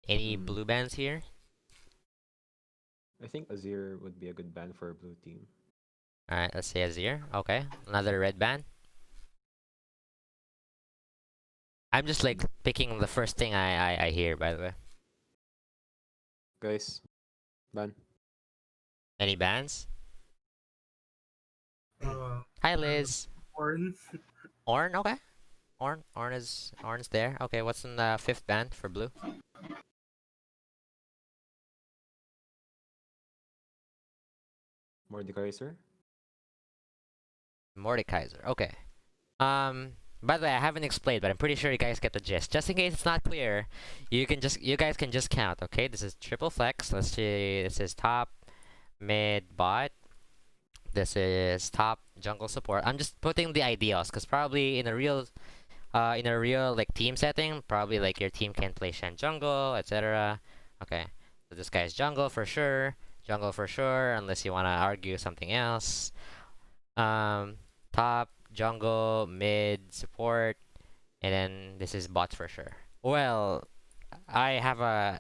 Any blue bans here? I think Azir would be a good ban for a blue team. Alright, let's say Azir. Okay. Another red ban. I'm just like picking the first thing I hear, by the way. Guys, ban. Any bans? Hi Liz. Orn. Orn, okay. Orn's there. Okay, what's in the fifth ban for blue? Mordekaiser. Mordekaiser. Okay. By the way, I haven't explained, but I'm pretty sure you guys get the gist. Just in case it's not clear, you guys can just count. Okay, this is triple flex. Let's see. This is top, mid, bot. This is top jungle support. I'm just putting the ideals, cause probably in a real like team setting, probably like your team can play Shen jungle, etc. Okay, so this guy's jungle for sure. Jungle for sure, unless you wanna argue something else. Top, jungle, mid, support, and then this is bot for sure. Well, I have a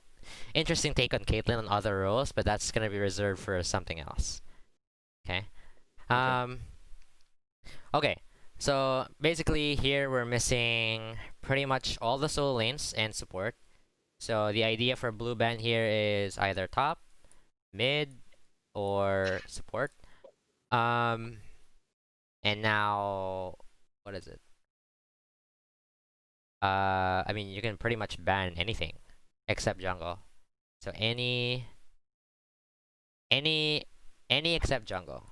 interesting take on Caitlyn on other roles, but that's gonna be reserved for something else. Okay. Okay. So basically here we're missing pretty much all the solo lanes and support. So the idea for blue band here is either top, mid, or support. And now what is it? I mean you can pretty much ban anything except jungle. So any except jungle.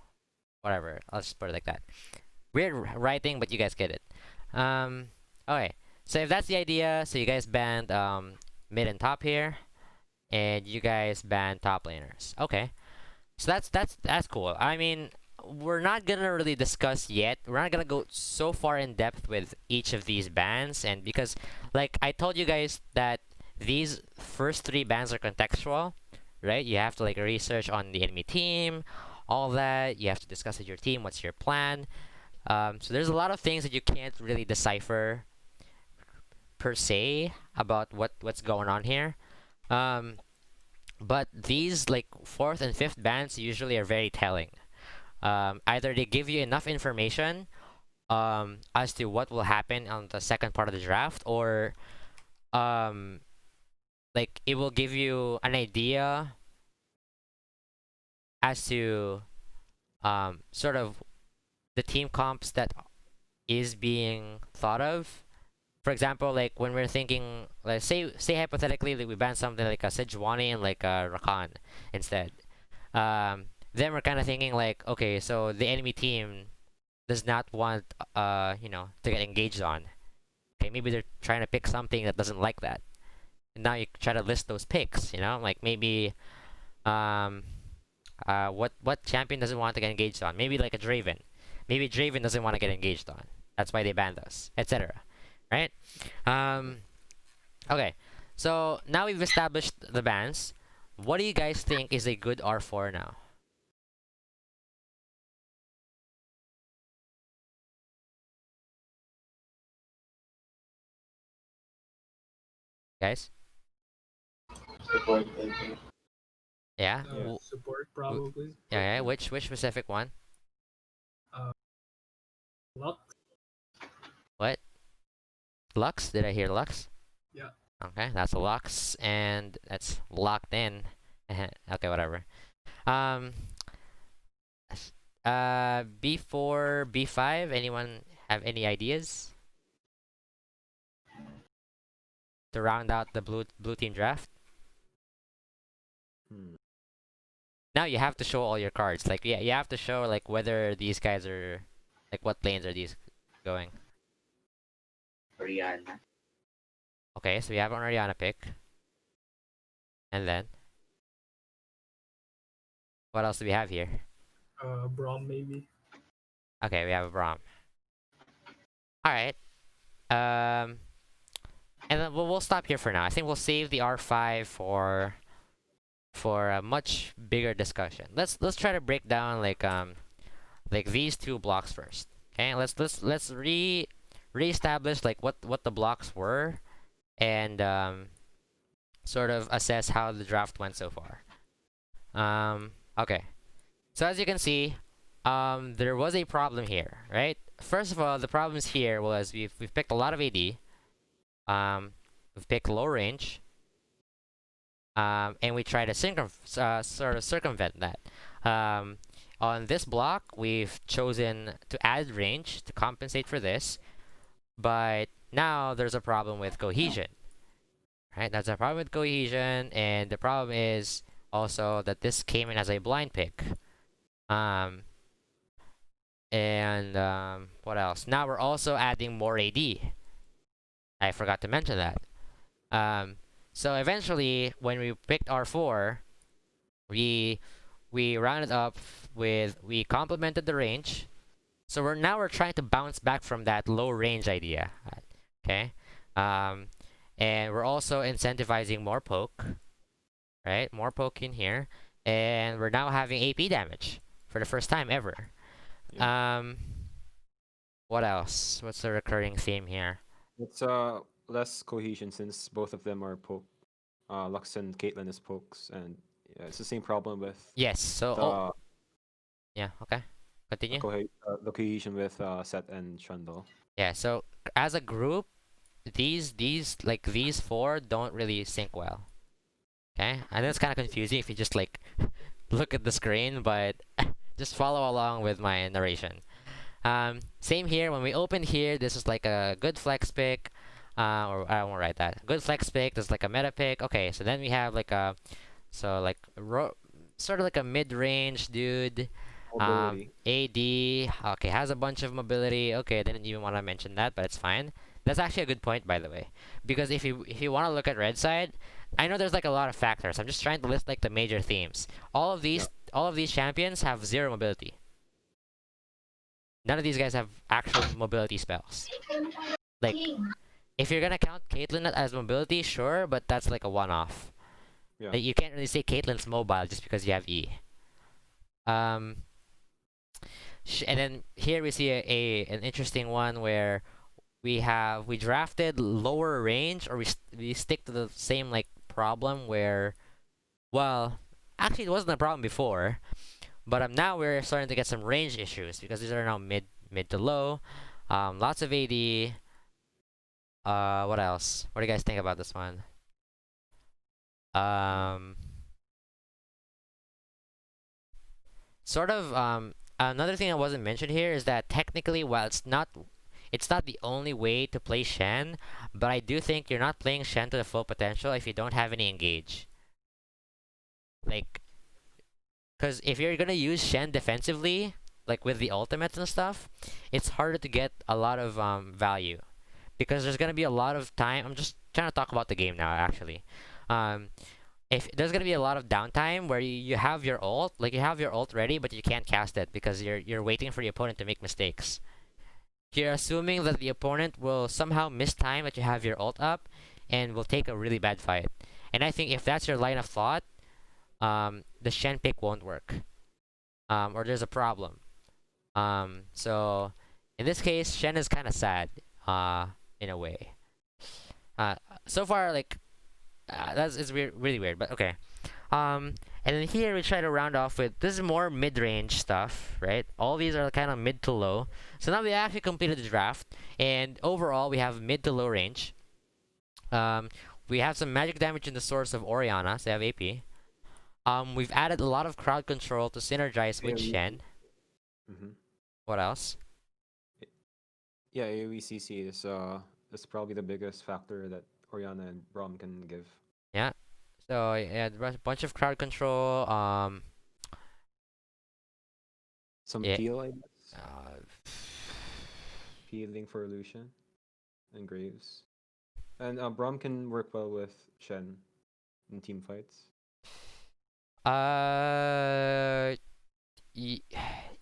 Whatever. I'll just put it like that. Weird writing, but you guys get it. Okay. So if that's the idea, so you guys banned mid and top here, and you guys banned top laners. Okay. So that's cool. I mean, we're not gonna really discuss yet. We're not gonna go so far in depth with each of these bans, and because like I told you guys that these first three bans are contextual, right? You have to like research on the enemy team, all that. You have to discuss with your team what's your plan. So there's a lot of things that you can't really decipher per se about what's going on here. But these like fourth and fifth bans usually are very telling. Either they give you enough information as to what will happen on the second part of the draft, or like it will give you an idea as to sort of the team comps that is being thought of. For example, like when we're thinking, like say hypothetically that we ban something like a Sejuani and like a Rakan instead. Then we're kind of thinking like, okay, so the enemy team does not want to get engaged on. Okay, maybe they're trying to pick something that doesn't like that. And now you try to list those picks, like maybe what champion doesn't want to get engaged on? Maybe like a Draven. Maybe Draven doesn't want to get engaged on. That's why they banned us, etc. Right? Okay. So now we've established the bans. What do you guys think is a good R4 now? Guys? Yeah? Support probably. Yeah, which specific one? Lux. What? Lux? Did I hear Lux? Yeah. Okay, that's a Lux, and that's locked in. Okay, whatever. B4, B5. Anyone have any ideas to round out the blue team draft? Now you have to show all your cards. Like, yeah, you have to show like whether these guys are like what lanes are these going. Oriana. Okay, so we have an Oriana pick. And then what else do we have here? Braum maybe. Okay, we have a Braum. Alright. And then we'll stop here for now. I think we'll save the R5 for a much bigger discussion. Let's try to break down like these two blocks first. Okay, let's reestablish like what the blocks were, and sort of assess how the draft went so far. Okay, so as you can see, there was a problem here, right? First of all, the problems here was we've picked a lot of AD. We've picked low range. And we try to sort of circumvent that. On this block, we've chosen to add range to compensate for this, but now there's a problem with cohesion. Right? That's a problem with cohesion, and the problem is also that this came in as a blind pick. What else? Now we're also adding more AD. I forgot to mention that. So eventually, when we picked R4, we rounded up with, we complemented the range. So we're trying to bounce back from that low range idea. Okay? And we're also incentivizing more poke. Right? More poke in here. And we're now having AP damage for the first time ever. Yeah. What else? What's the recurring theme here? It's less cohesion since both of them are poke. Lux and Caitlyn is pokes, and yeah, it's the same problem with Yes. So yeah. Okay. Continue. the cohesion with Set and Trundle. Yeah. So as a group, these four don't really sync well. Okay. I know it's kind of confusing if you just like look at the screen, but just follow along with my narration. Same here. When we opened here, this is like a good flex pick. Or I won't write that. Good flex pick. There's like a meta pick. Okay, so then we have like sort of like a mid-range dude. Mobility. AD. Okay, has a bunch of mobility. Okay, didn't even want to mention that, but it's fine. That's actually a good point, by the way, because if you want to look at red side, I know there's like a lot of factors. I'm just trying to list like the major themes. All of these champions have 0 mobility. None of these guys have actual mobility spells. Like, if you're gonna count Caitlyn as mobility, sure, but that's like a one-off. Yeah. Like, you can't really say Caitlyn's mobile just because you have E. And then here we see an interesting one where we drafted lower range, or we stick to the same like problem where, well, actually it wasn't a problem before, but now we're starting to get some range issues because these are now mid to low. Lots of AD. What else? What do you guys think about this one? Sort of another thing that wasn't mentioned here is that technically, while it's not the only way to play Shen, but I do think you're not playing Shen to the full potential if you don't have any engage. Like, because if you're gonna use Shen defensively, like with the ultimates and stuff, it's harder to get a lot of value because there's gonna be a lot of time. I'm just trying to talk about the game now, actually. Um, if there's gonna be a lot of downtime where you have your ult, like you have your ult ready, but you can't cast it because you're waiting for the opponent to make mistakes. You're assuming that the opponent will somehow miss time that you have your ult up, and will take a really bad fight. And I think if that's your line of thought, the Shen pick won't work, or there's a problem. So in this case, Shen is kind of sad, in a way. So far, like, that's it's weird, really weird, but okay. And then here we try to round off with this is more mid-range stuff, right? All these are kind of mid to low. So now we actually completed the draft, and overall we have mid to low range. We have some magic damage in the source of Orianna, so they have AP. We've added a lot of crowd control to synergize with AoE. Shen. Mm-hmm. What else? Yeah, AoE CC is probably the biggest factor that Orianna and Braum can give. Yeah. So yeah, a bunch of crowd control. Some Yeah. peel, I guess. Uh, Peeling for Lucian and Graves. And Braum can work well with Shen in team fights. y-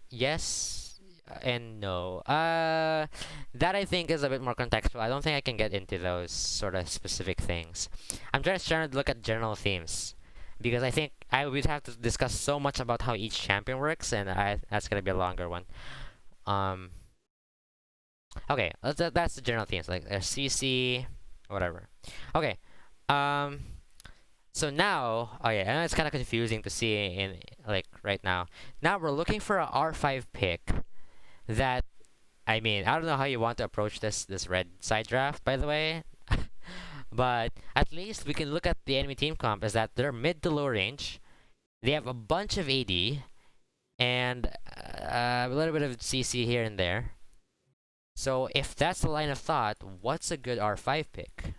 yes and no. That I think is a bit more contextual. I don't think I can get into those sort of specific things. I'm just trying to look at general themes because I think I would have to discuss so much about how each champion works, and that's gonna be a longer one. Okay, that's the general themes like CC, whatever. Okay, so now, oh yeah, I know it's kind of confusing to see in like right now. Now we're looking for a R5 pick that, I mean, I don't know how you want to approach this red side draft, by the way. But at least we can look at the enemy team comp is that they're mid to low range. They have a bunch of AD and a little bit of CC here and there. So if that's the line of thought, what's a good R5 pick?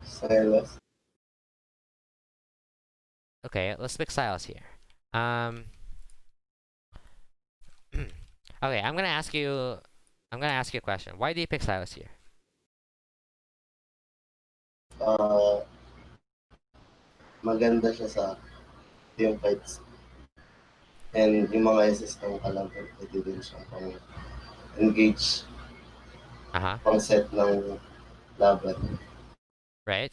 Silas. Okay, let's pick Silas here. Okay, I'm gonna ask you a question. Why do you pick Silas here? Maganda siya sa team fights. And yung mga SS ng kalaban, pwede din siya pang engage, Uh-huh. pang set ng laban. Right?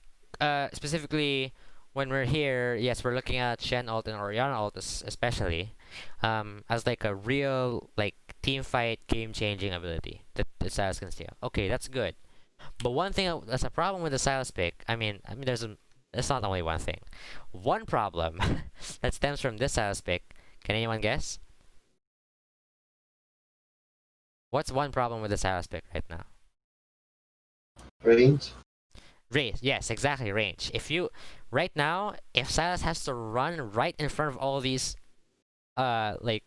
Specifically, when we're here, yes, we're looking at Shen ult and Orianna ult especially, as like a real like team fight, game-changing ability that Silas can steal. Okay, that's good. But one thing that's a problem with the Silas pick, I mean, there's not only one thing. One problem that stems from this Silas pick. Can anyone guess? What's one problem with the Silas pick right now? Range. Range, yes, exactly, range. If you right now, if Silas has to run right in front of all these blue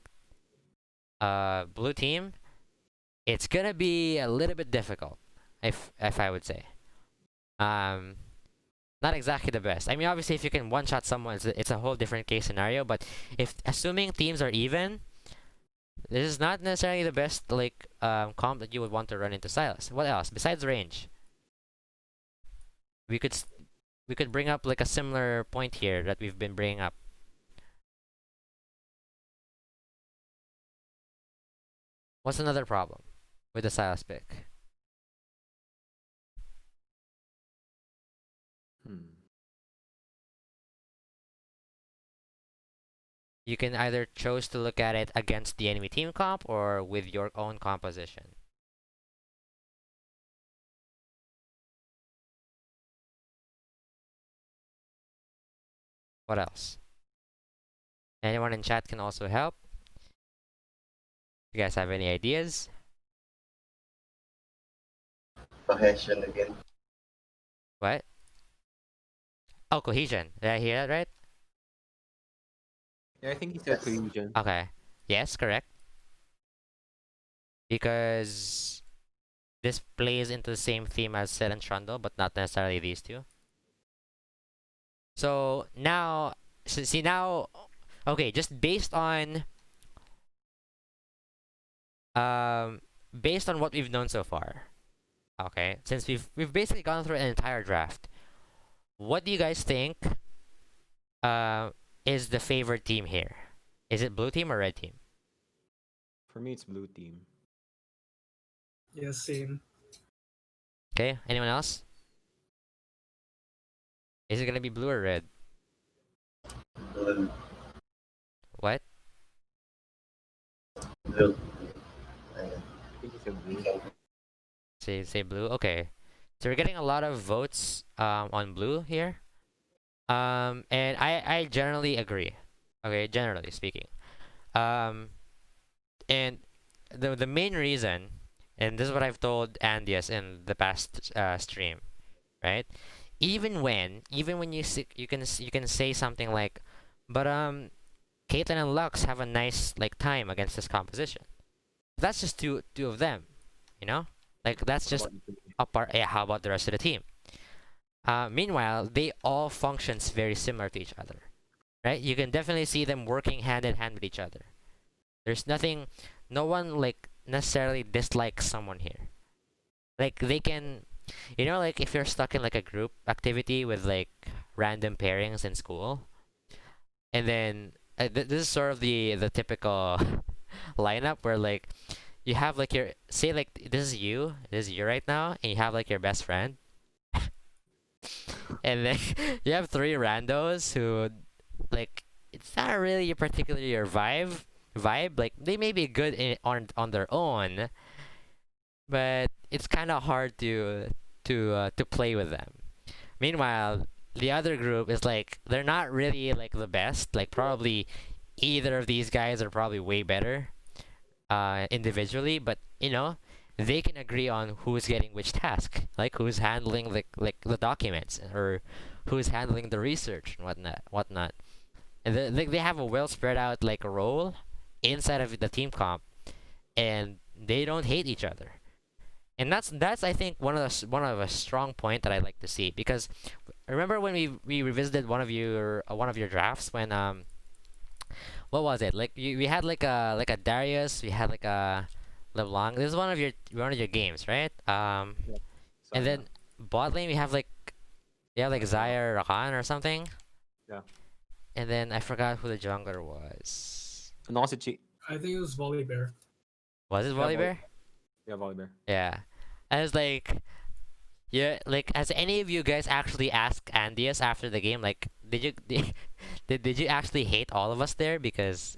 team, it's gonna be a little bit difficult, if I would say. Not exactly the best. I mean, obviously, if you can one-shot someone, it's a whole different case scenario. But if assuming teams are even, this is not necessarily the best like comp that you would want to run into Silas. What else besides range? We could bring up like a similar point here that we've been bringing up. What's another problem with the Silas pick? You can either choose to look at it against the enemy team comp or with your own composition. What else? Anyone in chat can also help. You guys have any ideas? Cohesion again. What? Oh, cohesion. Did I hear that right? Yeah, I think he said Yes. cohesion. Okay. Yes, correct. Because this plays into the same theme as Sid and Trundle, but not necessarily these two. So now, see now, okay, just based on based on what we've known so far, okay, since we've basically gone through an entire draft, what do you guys think is the favored team here? Is it blue team or red team? For me, it's blue team. Yeah, same. Okay, anyone else? Is it gonna be blue or red? Blue. What? Blue. I think it's a blue. Say blue. Okay, so we're getting a lot of votes on blue here. And I generally agree. Okay, generally speaking. And the main reason, and this is what I've told Andeus in the past stream, right? Even when you can say something like, but Caitlyn and Lux have a nice like time against this composition. That's just two of them, you know. Like that's just a part. Yeah, how about the rest of the team? Meanwhile, they all functions very similar to each other, right? You can definitely see them working hand in hand with each other. There's nothing, no one like necessarily dislikes someone here. Like they can, you know, like if you're stuck in like a group activity with like random pairings in school, and then this is sort of the typical lineup where like you have like your say like this is you right now, and you have like your best friend, and then you have three randos who like it's not really particularly your vibe. Like they may be good on their own, but it's kind of hard to play with them. Meanwhile, the other group is like they're not really like the best. Like probably either of these guys are probably way better individually, but you know they can agree on who's getting which task, like who's handling the documents or who's handling the research and whatnot. And they have a well spread out like role inside of the team comp, and they don't hate each other. And that's I think one of a strong point that I like to see, because remember when we revisited one of your drafts when what was it like we had like a Darius, we had like a LeBlanc. This is one of your games, right? And then bot lane we have like Zaya or Rakan or something. Yeah. And then I forgot who the jungler was. And also Chie. I think it was Volley Bear. Was it Yeah, Volibear? Yeah, Volibear. Yeah. I was like, yeah, like, has any of you guys actually asked Andeus after the game, like, did you actually hate all of us there? Because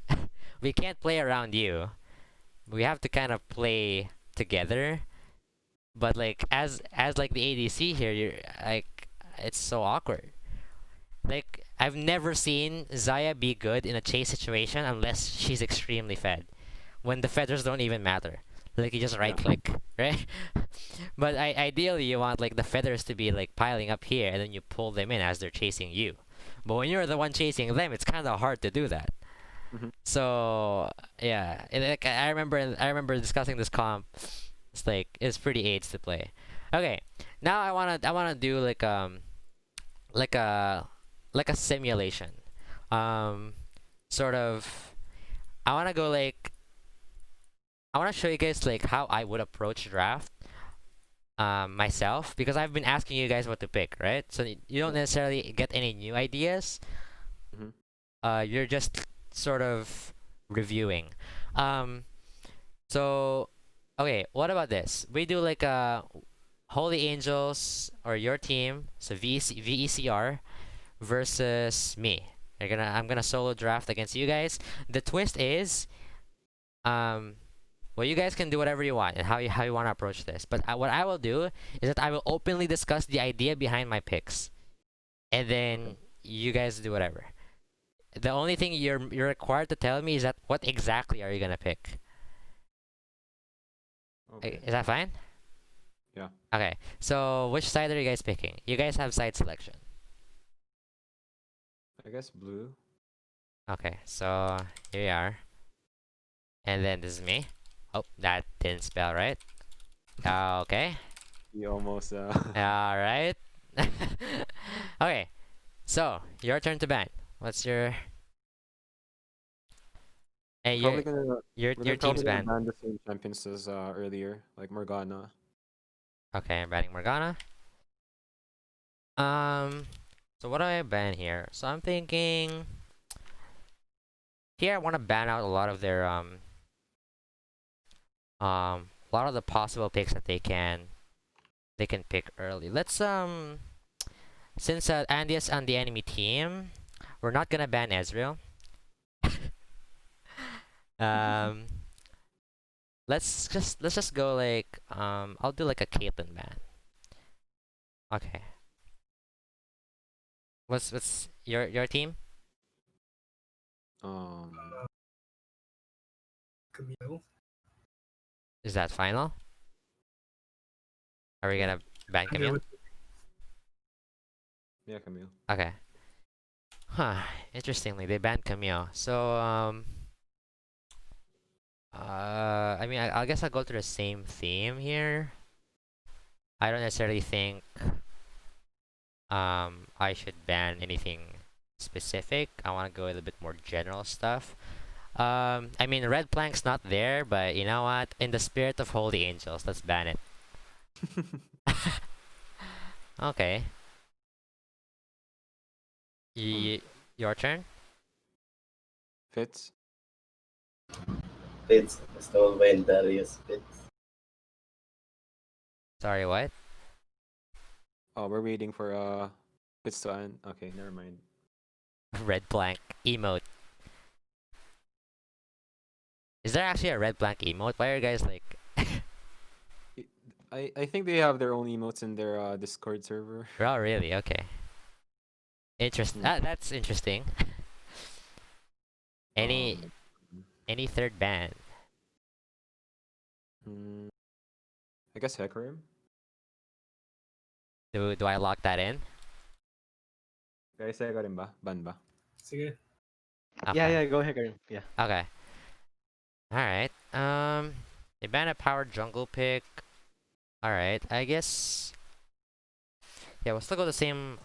we can't play around you. We have to kind of play together. But like, as like the ADC here, you're like, it's so awkward. Like, I've never seen Zaya be good in a chase situation unless she's extremely fed. When the feathers don't even matter. Like, you just right click, right? But ideally, you want like the feathers to be like piling up here, and then you pull them in as they're chasing you. But when you're the one chasing them, it's kind of hard to do that. So yeah, like I remember discussing this comp. It's like it's pretty AIDS to play. Okay, now I wanna do like a simulation. Sort of. I wanna go like. I wanna show you guys like how I would approach draft. Myself, because I've been asking you guys what to pick, right? So you don't necessarily get any new ideas. You're just sort of reviewing. So okay, what about this? We do like a Holy Angels or your team, so VECR versus me. I'm gonna solo draft against you guys. The twist is, well, you guys can do whatever you want and how you want to approach this. But what I will do is that I will openly discuss the idea behind my picks, and then you guys do whatever. The only thing you're required to tell me is that what exactly are you gonna pick? Okay. Is that fine? Yeah. Okay. So which side are you guys picking? You guys have side selection. I guess blue. Okay. So here we are. And then this is me. Oh, that didn't spell right. Okay. You almost Alright. Okay. So, your turn to ban. What's your... Hey, Probably gonna your we're gonna team's probably gonna banned. ban the same champions as earlier, like Morgana. Okay, I'm banning Morgana. So what do I ban here? So I'm thinking here I want to ban out a lot of their a lot of the possible picks that they can pick early. Let's since Andeus on the enemy team, we're not gonna ban Ezreal. um, let's just go like I'll do like a Caitlyn ban. Okay. What's your team? Um, Camille. Is that final? Are we gonna ban Yeah, Camille? with- yeah, Camille. Okay. Huh. Interestingly, they banned Camille. So I mean, I guess I'll go to the same theme here. I don't necessarily think I should ban anything specific. I want to go with a bit more general stuff. I mean, red plank's not there, but you know what? In the spirit of holy angels, let's ban it. Okay. Your turn. Fitz. Fitz, stole by Darius Fitz. Sorry, what? Oh, we're waiting for Fitz to end. Okay, never mind. Red plank emote. Is there actually a red plank emote? Why are you guys like? I think they have their own emotes in their Discord server. Oh, really? Okay. Interesting. Hmm. That's interesting. Any Um, third band? I guess Hecarim. Do I lock that in? Guys, Hecarim ba? Ban ba? Sige. Yeah, Okay. yeah, go ahead, Karim. Yeah. Okay. All right. They ban a power jungle pick. All right. I guess. Yeah, we'll still go the same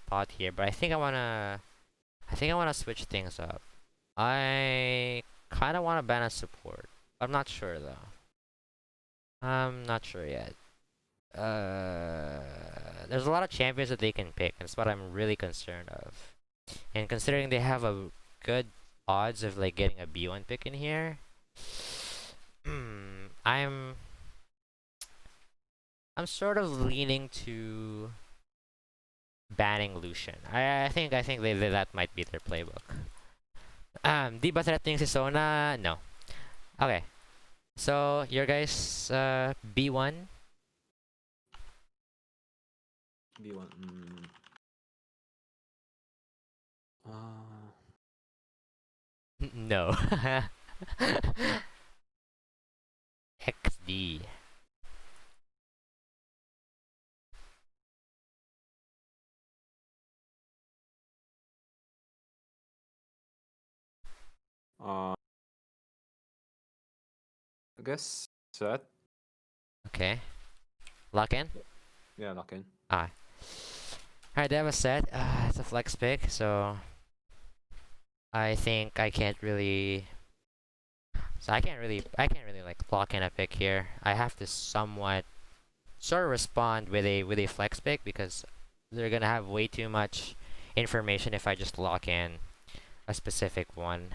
pot here, but I think I wanna switch things up. I kind of want to ban a support. I'm not sure though. I'm not sure yet. There's a lot of champions that they can pick, and that's what I'm really concerned of. And considering they have a good odds of like getting a B1 pick in here, I'm sort of leaning to banning Lucian. I think that might be their playbook. Di ba threatening si Sona? No. Okay. So your guys B1. B1. No. XD. I guess set. Okay. Lock in. Yeah, lock in. Alright, they have a set. It's a flex pick, so I think I can't really. So I can't really like lock in a pick here. I have to somewhat sort of respond with a flex pick because they're gonna have way too much information if I just lock in a specific one.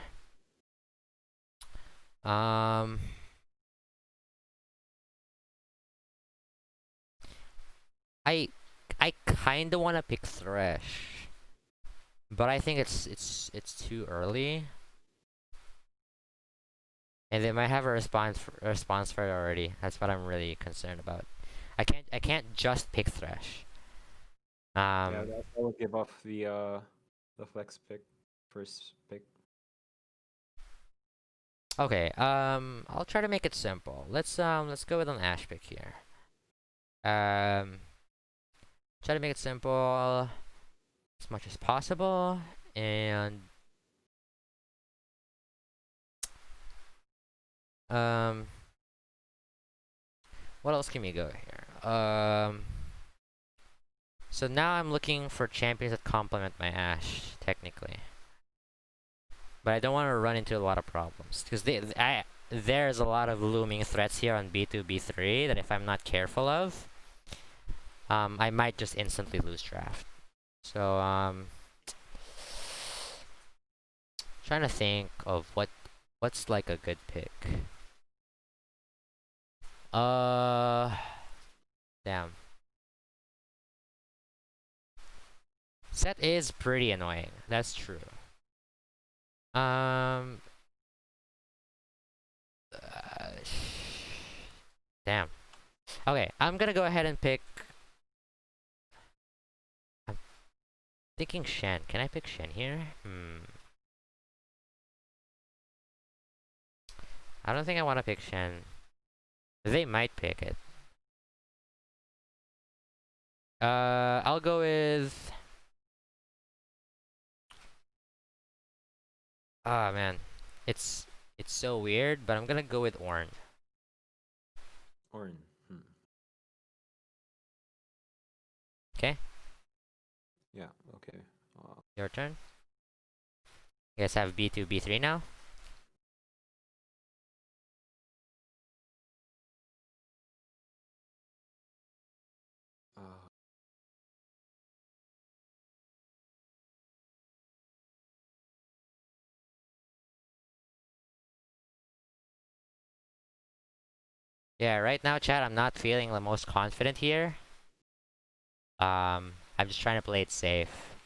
I kind of want to pick Thresh, but I think it's too early, and they might have a response for it already. That's what I'm really concerned about. I can't just pick Thresh. Yeah, I will give off the flex pick, first pick. Okay. I'll try to make it simple. Let's go with an Ash pick here. Try to make it simple as much as possible, and what else can we go here? So now I'm looking for champions that complement my Ash, technically. but I don't want to run into a lot of problems because there's a lot of looming threats here on B2, B3 that if I'm not careful of, I might just instantly lose draft. So trying to think of what's like a good pick. Damn. Set is pretty annoying. That's true. Damn. Okay, I'm gonna go ahead and pick. I'm thinking Shen. Can I pick Shen here? I don't think I want to pick Shen. They might pick it. I'll go with. Ah man, it's so weird, but I'm gonna go with Ornn. Ornn. Okay. Yeah. Okay. Your turn. You guys have B2, B3 now. Yeah, right now, chat, I'm not feeling the most confident here. I'm just trying to play it safe.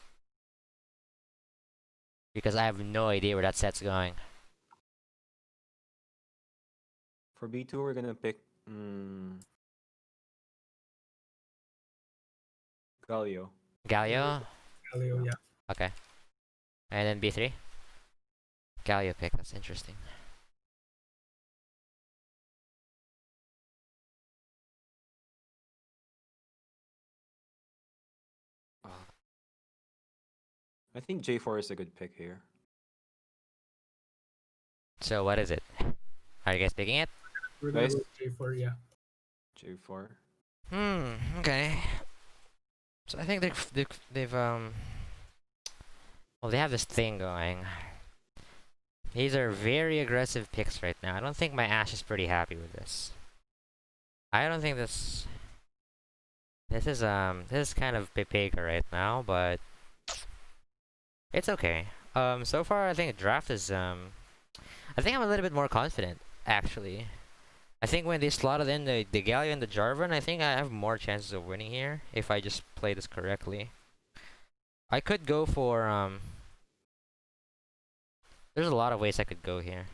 Because I have no idea where that set's going. For B2, we're gonna pick Galio. Galio? Galio, yeah. Okay. And then B3? Galio pick, that's interesting. I think J4 is a good pick here. So what is it? Are you guys picking it? We're gonna Guys? go J4, yeah. J4. Okay. So I think they've well, they have this thing going. These are very aggressive picks right now. I don't think my Ash is pretty happy with this. I don't think this is kind of Pepega right now, but it's okay. So far I think draft is I think I'm a little bit more confident actually. I think when they slotted in the Galio and the Jarvan, I think I have more chances of winning here if I just play this correctly. I could go for there's a lot of ways I could go here.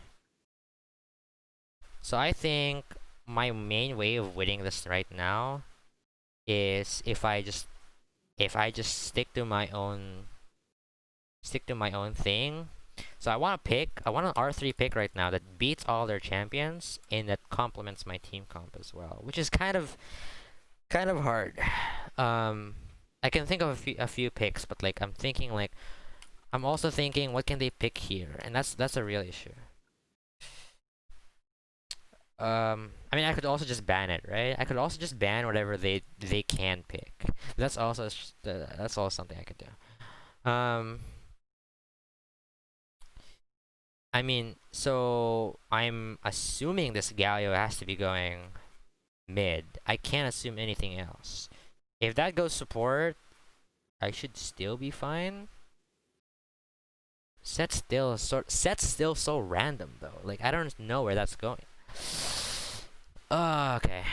So I think my main way of winning this right now is if I just stick to my own thing. So I want an R3 pick right now that beats all their champions and that complements my team comp as well, which is kind of hard. I can think of a few picks, but like I'm also thinking what can they pick here, and that's a real issue. I mean, I could also just ban it, right? I could also just ban whatever they can pick. That's also something I could do. I mean, so I'm assuming this Galio has to be going mid. I can't assume anything else. If that goes support, I should still be fine. Set's still so random though. Like I don't know where that's going. Okay.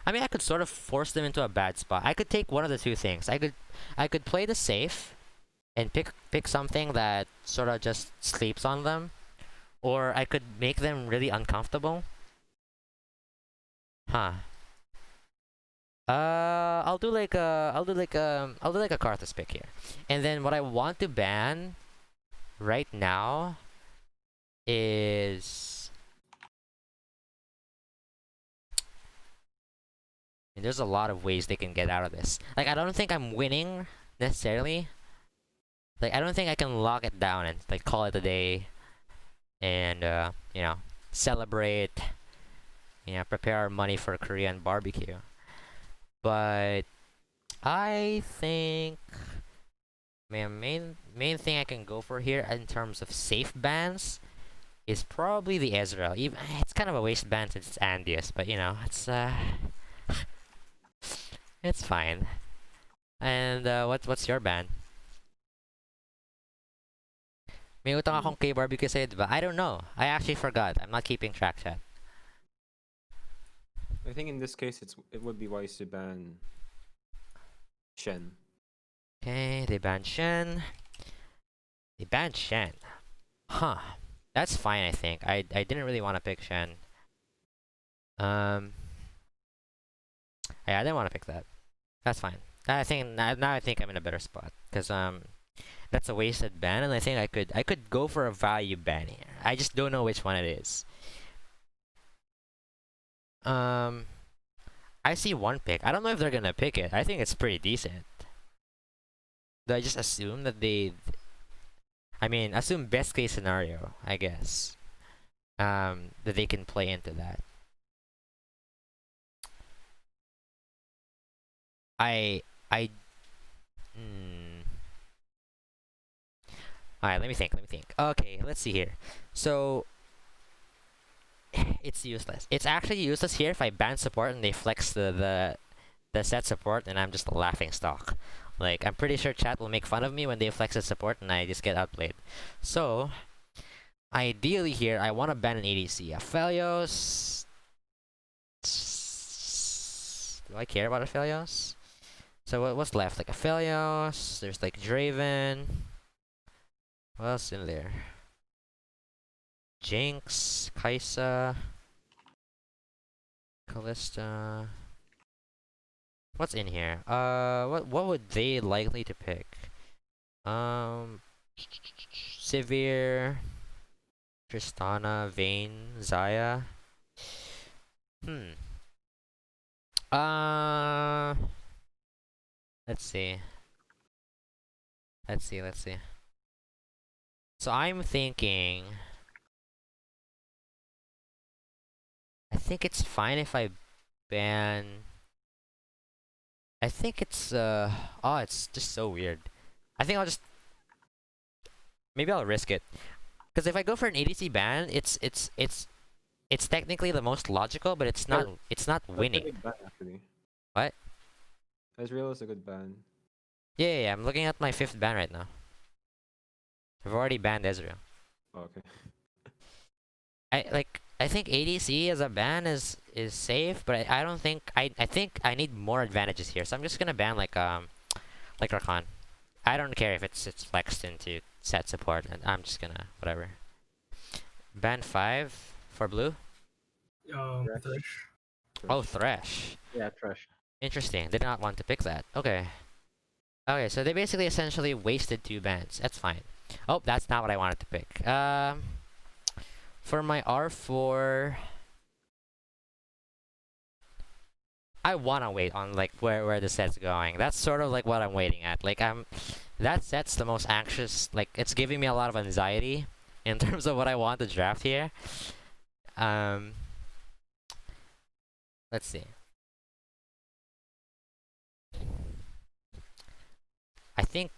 I mean, I could sort of force them into a bad spot. I could take one of the two things. I could play the safe and pick something that sort of just sleeps on them, or I could make them really uncomfortable. Huh. I'll do like a Karthus pick here, and then what I want to ban right now is. And there's a lot of ways they can get out of this. Like I don't think I'm winning necessarily. Like I don't think I can lock it down and like call it a day, and you know, celebrate. You know, prepare our money for Korean barbecue. But I think main thing I can go for here in terms of safe bans is probably the Ezreal. Even it's kind of a waste ban since it's Andeus, but you know it's fine. And what's your ban? May utang akong kay barbecue sa'yo, diba? I don't know. I actually forgot. I'm not keeping track, chat. I think in this case it would be wise to ban Shen. Okay, they banned Shen. They banned Shen. Huh. That's fine, I think. I didn't really want to pick Shen. Yeah, I didn't want to pick that. That's fine. I think now I think I'm in a better spot because that's a wasted ban, and I think I could go for a value ban here. I just don't know which one it is. I see one pick. I don't know if they're gonna pick it. I think it's pretty decent. Do I just assume that they? I mean, assume best case scenario, I guess. That they can play into that. Alright, let me think. Okay, let's see here. So it's useless. It's actually useless here if I ban support and they flex the set support and I'm just a laughing stock. Like, I'm pretty sure chat will make fun of me when they flex the support and I just get outplayed. So ideally here, I want to ban an ADC. Aphelios. Do I care about Aphelios? So what's left? Like Aphelios. There's like Draven. What else in there? Jinx, Kaisa, Callista. What's in here? What would they likely to pick? Sivir, Tristana, Vayne, Zaya. Let's see. So I'm thinking, I think it's fine if I ban. I think it's it's just so weird. I think maybe I'll risk it. Because if I go for an ADC ban, it's technically the most logical, but it's not That's a winning. good ban, actually. What? Ezreal is a good ban. Yeah, I'm looking at my 5th ban right now. I've already banned Ezreal. Oh, okay. I think ADC as a ban is safe, but I don't think I think I need more advantages here. So I'm just gonna ban like Rakan. I don't care if it's flexed into set support, and I'm just gonna whatever. Ban 5 for blue. Thresh. Oh, Thresh. Yeah, trash. Interesting. Did not want to pick that. Okay. Okay, so they basically essentially wasted 2 bans. That's fine. Oh, that's not what I wanted to pick. For my R4, I wanna wait on like where the set's going. That's sort of like what I'm waiting at. Like that set's the most anxious. Like it's giving me a lot of anxiety in terms of what I want to draft here. Let's see. I think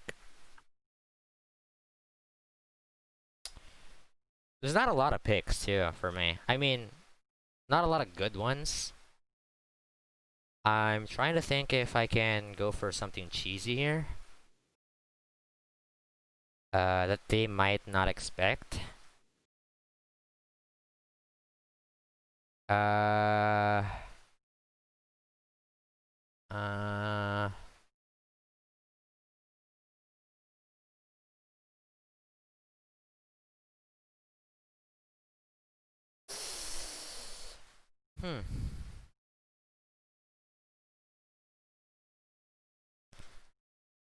there's not a lot of picks too for me. I mean, not a lot of good ones. I'm trying to think if I can go for something cheesy here. That they might not expect. Uh.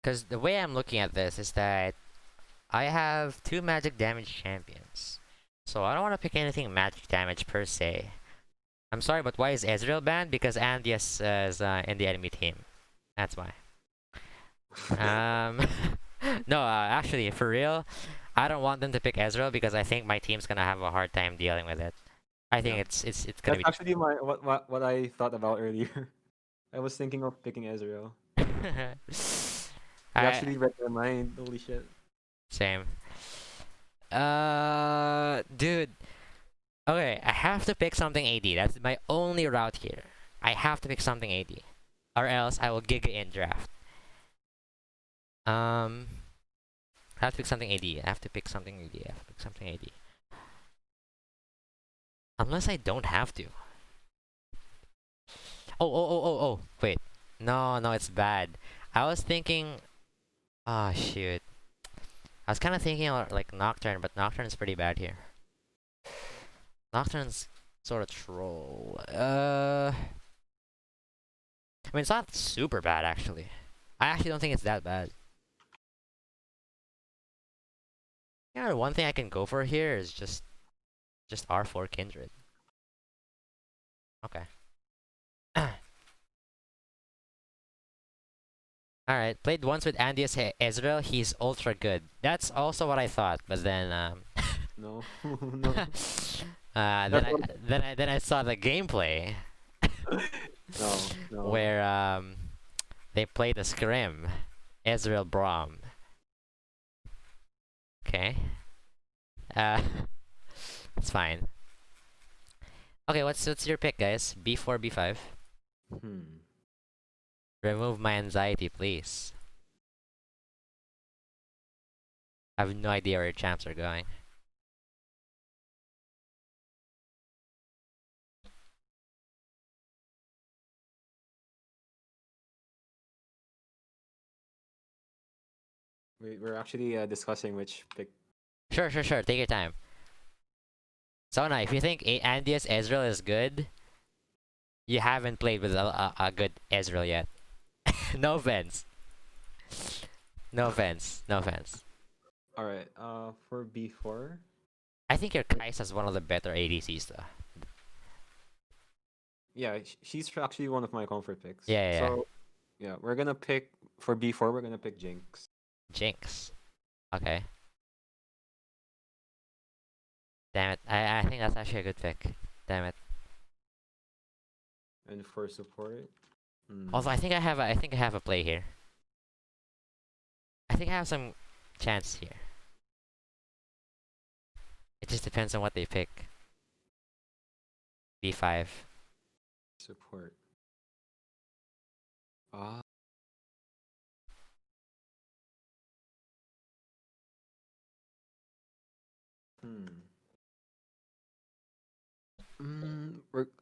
Because the way I'm looking at this is that I have 2 magic damage champions. So I don't want to pick anything magic damage per se. I'm sorry, but why is Ezreal banned? Because Andeus is in the enemy team. That's why. No, actually, for real, I don't want them to pick Ezreal because I think my team's gonna have a hard time dealing with it. I think it's gonna That's actually what I thought about earlier. I was thinking of picking Ezreal. be. You I actually read my mind. Holy shit. same. Dude. Okay, I have to pick something AD. That's my only route here. I have to pick something AD, or else I will Giga in draft. I have to pick something AD. I have to pick something AD. I have to pick something AD. Unless I don't have to. Oh. Wait. No, it's bad. I was thinking. Oh, shoot. I was kind of thinking like Nocturne, but Nocturne's pretty bad here. Nocturne's sort of troll. I mean, it's not super bad, actually. I actually don't think it's that bad. Yeah, the one thing I can go for here is just R4 Kindred. Okay. Alright, played once with Andeus Ezreal. He's ultra good. That's also what I thought, but then No. No. then I saw the gameplay No. where they played the scrim, Ezreal Braum. Okay. It's fine. Okay, what's your pick, guys? B4, B5. Remove my anxiety, please. I have no idea where your champs are going. We're actually discussing which pick. Sure. Take your time. Sona, if you think Andeus Ezreal is good, you haven't played with a good Ezreal yet. No offense. No offense. All right. For B4. I think your Kai'Sa's one of the better ADCs though. Yeah, she's actually one of my comfort picks. Yeah. So, yeah, we're gonna pick for B4. We're gonna pick Jinx. Jinx. Okay. Damn it. I think that's actually a good pick. Damn it. And for support. Although I think I have a play here. I think I have some chance here. It just depends on what they pick. B5. Support. Ah.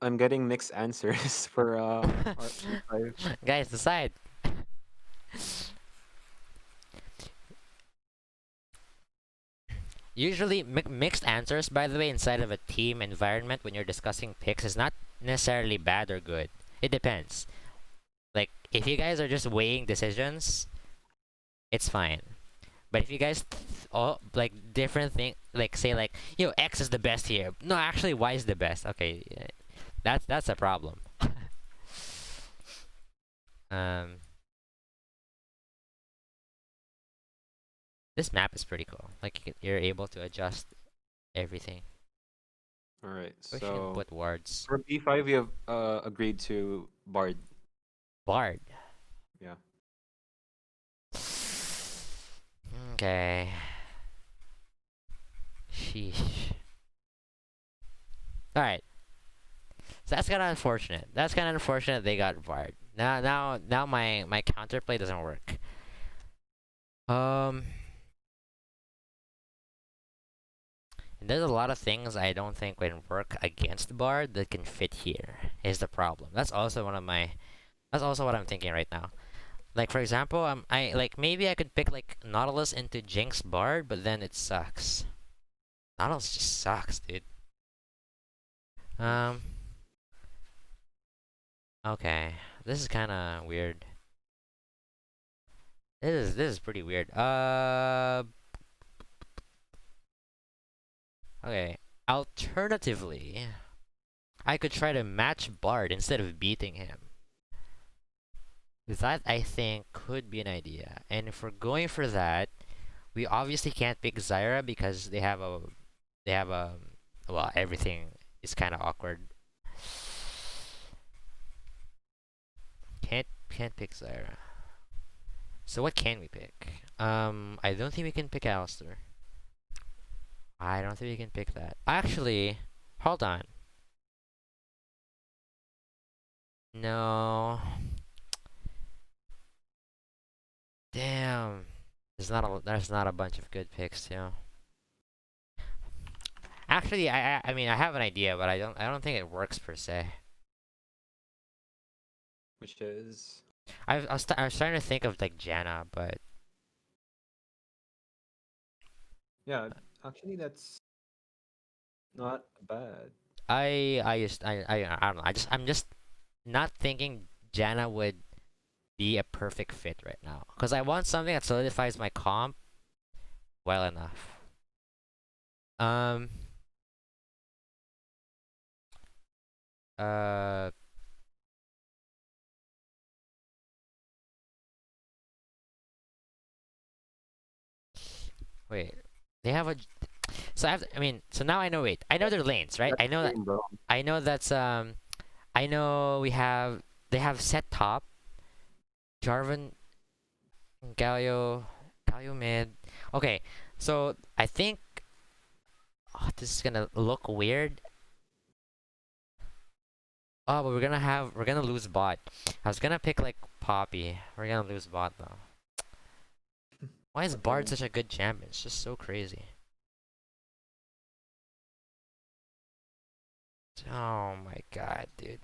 I'm getting mixed answers for R5. Guys, decide. Usually, mixed answers, by the way, inside of a team environment when you're discussing picks is not necessarily bad or good. It depends. Like, if you guys are just weighing decisions, it's fine. But if you guys all like different thing, like say like X is the best here. No, actually Y is the best. Okay, that's a problem. This map is pretty cool. Like you're able to adjust everything. All right. Wish you can So put wards. for B5, we have agreed to Bard. Bard. Yeah. Okay. Sheesh. Alright. So that's kinda unfortunate. That's kinda unfortunate they got Bard. Now my counterplay doesn't work. And there's a lot of things I don't think can work against Bard that can fit here, is the problem. That's also what I'm thinking right now. Like for example, I like maybe I could pick like Nautilus into Jinx Bard, but then it sucks. Nautilus just sucks, dude. Okay, this is kind of weird. This is pretty weird. Okay. Alternatively, I could try to match Bard instead of beating him. That I think could be an idea. And if we're going for that, we obviously can't pick Zyra because they have a well, everything is kind of awkward. Can't pick Zyra. So what can we pick? I don't think we can pick Alistair. I don't think we can pick that. Actually, hold on. No. Damn. There's not a bunch of good picks, too. Actually, I mean I have an idea, but I don't think it works per se. Which is I was trying to think of like Janna, but yeah. Actually, that's not bad. I don't know. I'm just not thinking Janna would be a perfect fit right now because I want something that solidifies my comp well enough. Uh. Wait. They have a. So I mean, so now I know. Wait, I know their lanes, right? I know that. Bro. I know that's I know they have set top, Jarvan, Galio mid. Okay, so I think this is gonna look weird. Oh, but we're gonna lose bot. I was gonna pick like Poppy. We're gonna lose bot though. Why is Bard such a good champion? It's just so crazy. Oh my god, dude.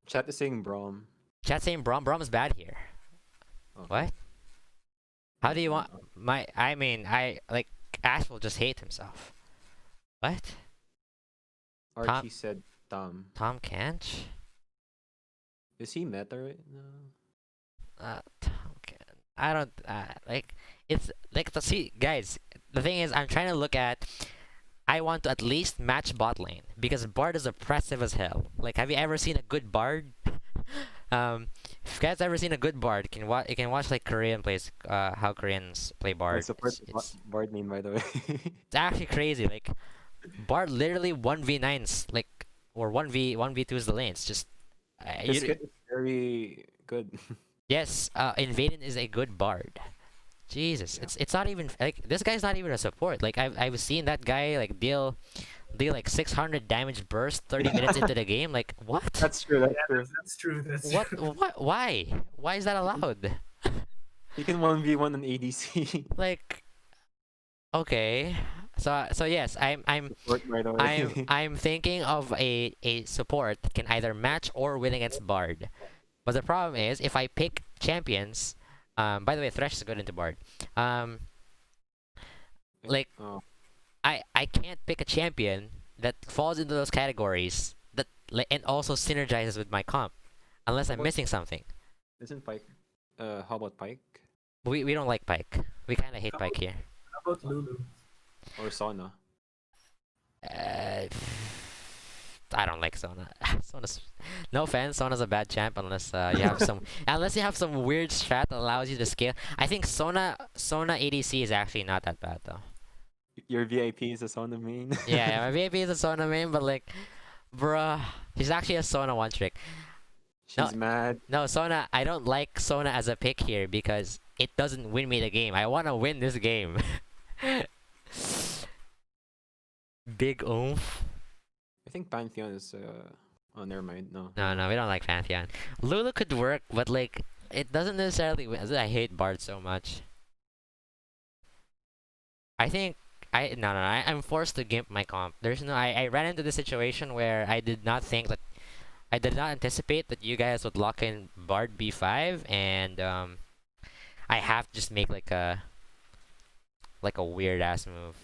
Chat is saying Braum. Chat saying Braum is bad here. Oh. What? How do you want my? I mean, I like Ash will just hate himself. What? Archie said Tom. Tom Kench? Is he meta right now? Tom Kench. I don't like. It's like see, guys. The thing is, I'm trying to look at. I want to at least match bot lane because Bard is oppressive as hell. Like, have you ever seen a good Bard? If you guys ever seen a good Bard, you can watch like Korean plays, how Koreans play Bard. I support Bard main, by the way. It's actually crazy. Like, Bard literally 1v9s, like, or 1v2s the lanes. Just This kid is very good. yes, Invaden is a good Bard. Jesus, Yeah. it's not even like this guy's not even a support. Like I've seen that guy like deal like 600 damage burst 30 minutes into the game. Like what? That's true. That's Yeah, true. that's true. That's What? true. What? Why? Why is that allowed? You can 1v1 an ADC. Like, okay. So yes, I'm Support right away. I'm thinking of a support that can either match or win against Bard. But the problem is if I pick champions, by the way, Thresh is good into Bard. Like Oh. I can't pick a champion that falls into those categories that and also synergizes with my comp, unless I'm What- missing something. Isn't Pike? How about Pike We don't like Pike. We kind of hate How Pike here. How about Lulu? or Sona? I don't like Sona. Sona's no offense. Sona's a bad champ unless you have some weird strat that allows you to scale. I think Sona ADC is actually not that bad though. Your VIP is a Sona main. Yeah, my VIP is a Sona main, but like, bruh, he's actually a Sona one trick. She's mad. No, Sona, I don't like Sona as a pick here because it doesn't win me the game. I want to win this game. Big oomph. I think Pantheon is oh, never mind. No. No, we don't like Pantheon. Lulu could work, but like, it doesn't necessarily win. I hate Bard so much. I think I'm forced to gimp my comp. There's no. I ran into the situation where I did not anticipate that you guys would lock in Bard B5, and I have to just make like a weird ass move.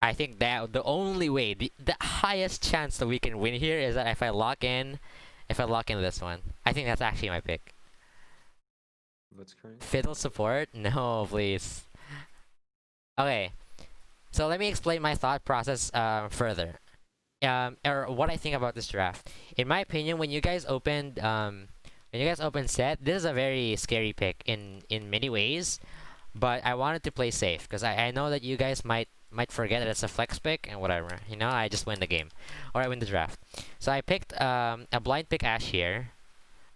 I think that the only way, the highest chance that we can win here is that if I lock in this one. I think that's actually my pick. What's current? Fiddle support? No, please. Okay, so let me explain my thought process further. Or what I think about this draft. In my opinion, when you guys opened set, this is a very scary pick in many ways. But I wanted to play safe because I know that you guys might forget that it's a flex pick and whatever. You know, I just win the game or I win the draft. So I picked a blind pick Ash here.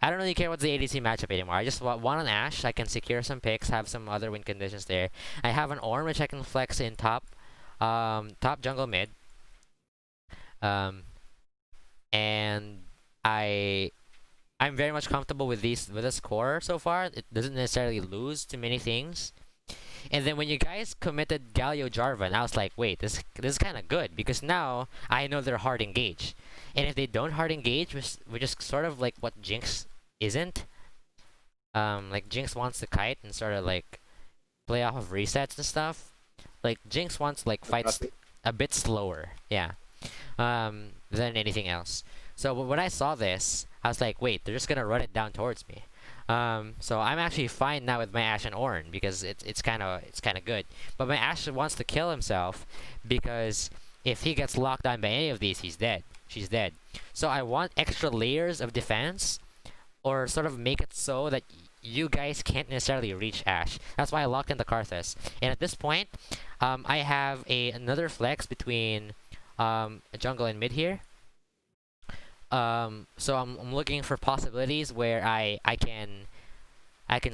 I don't really care what's the ADC matchup anymore. I just want an Ashe. I can secure some picks, have some other win conditions there. I have an Ornn which I can flex in top, top jungle mid. And I'm very much comfortable with this core so far. It doesn't necessarily lose to many things. And then when you guys committed Galio Jarvan, I was like, wait, this is kind of good because now I know they're hard engage. And if they don't hard engage, which is sort of like what Jinx isn't. Like Jinx wants to kite and sort of like play off of resets and stuff. Like Jinx wants like fights a bit slower, yeah, than anything else. So when I saw this, I was like, wait, they're just gonna run it down towards me. So I'm actually fine now with my Ashe and Ornn because it's kind of good. But my Ashe wants to kill himself because if he gets locked on by any of these, he's dead. She's dead. So I want extra layers of defense, or sort of make it so that you guys can't necessarily reach Ashe. That's why I locked in the Karthus. And at this point, I have another flex between jungle and mid here. So I'm looking for possibilities where I can